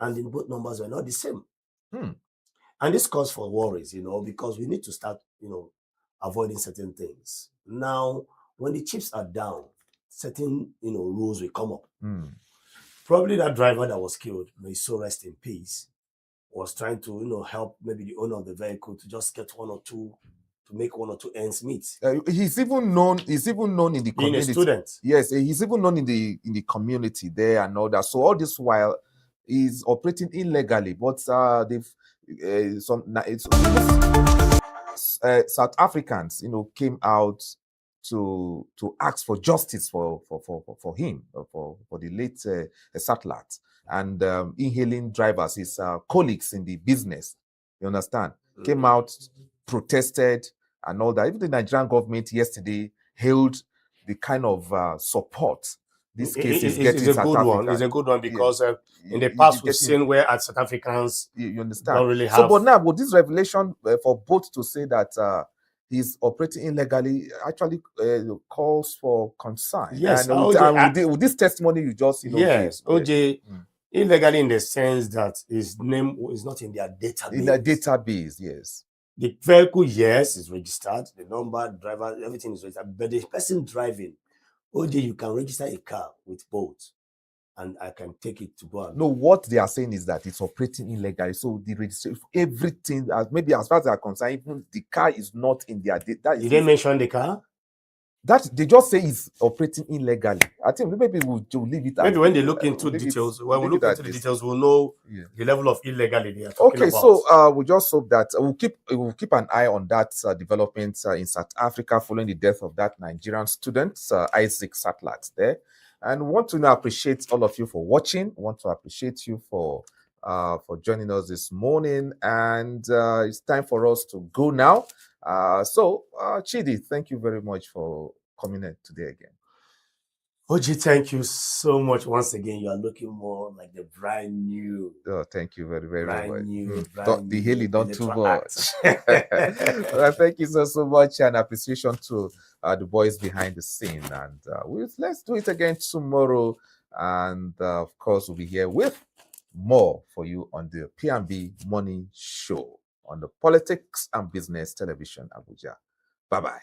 And the both numbers were not the same. And this calls for worries, because we need to start, avoiding certain things. Now, when the chips are down, certain, rules will come up. Probably that driver that was killed, may so rest in peace, was trying to, help maybe the owner of the vehicle to just get to make one or two ends meet. He's even known in the community. Being a student. Yes, he's even known in the community there and all that. So all this while he's operating illegally, but South Africans, came out to ask for justice for him, for the late Satlat, and e-hailing drivers, his colleagues in the business, you understand, came out, protested and all that. Even the Nigerian government yesterday hailed the kind of support this case is getting. It's a good one. It's a good one because in the past we've seen where at South Africans you understand don't really have. So, but now with this revelation for both to say that he's operating illegally actually calls for concern. Yes, and with this testimony you just yes, OJ. Illegally in the sense that his name is not in their database. In the database, yes. The vehicle, yes, is registered. The number, driver, everything is registered. But the person driving, OJ, you can register a car with both, and I can take it to go. No, what they are saying is that it's operating illegally. So the registration, everything, maybe as far as they are concerned, even the car is not in their data. Did they mention the car? that they just say is operating illegally. I think maybe we'll leave it. Maybe when they look into details, when we look into the details, we'll know the level of illegality they are talking about. So we just hope that we'll keep an eye on that development in South Africa following the death of that Nigerian student, Isaac Satlat there. And want to appreciate all of you for watching. Want to appreciate you for joining us this morning. And it's time for us to go now. So Chidi, thank you very much for coming in today again. Oji, thank you so much once again. You are looking more like the brand new. Oh, thank you very, very much. The Haley, don't too much. Well, thank you so much, and appreciation to the boys behind the scene. And let's do it again tomorrow. And of course, we'll be here with more for you on the P&B Morning Show on the Politics and Business Television, Abuja. Bye-bye.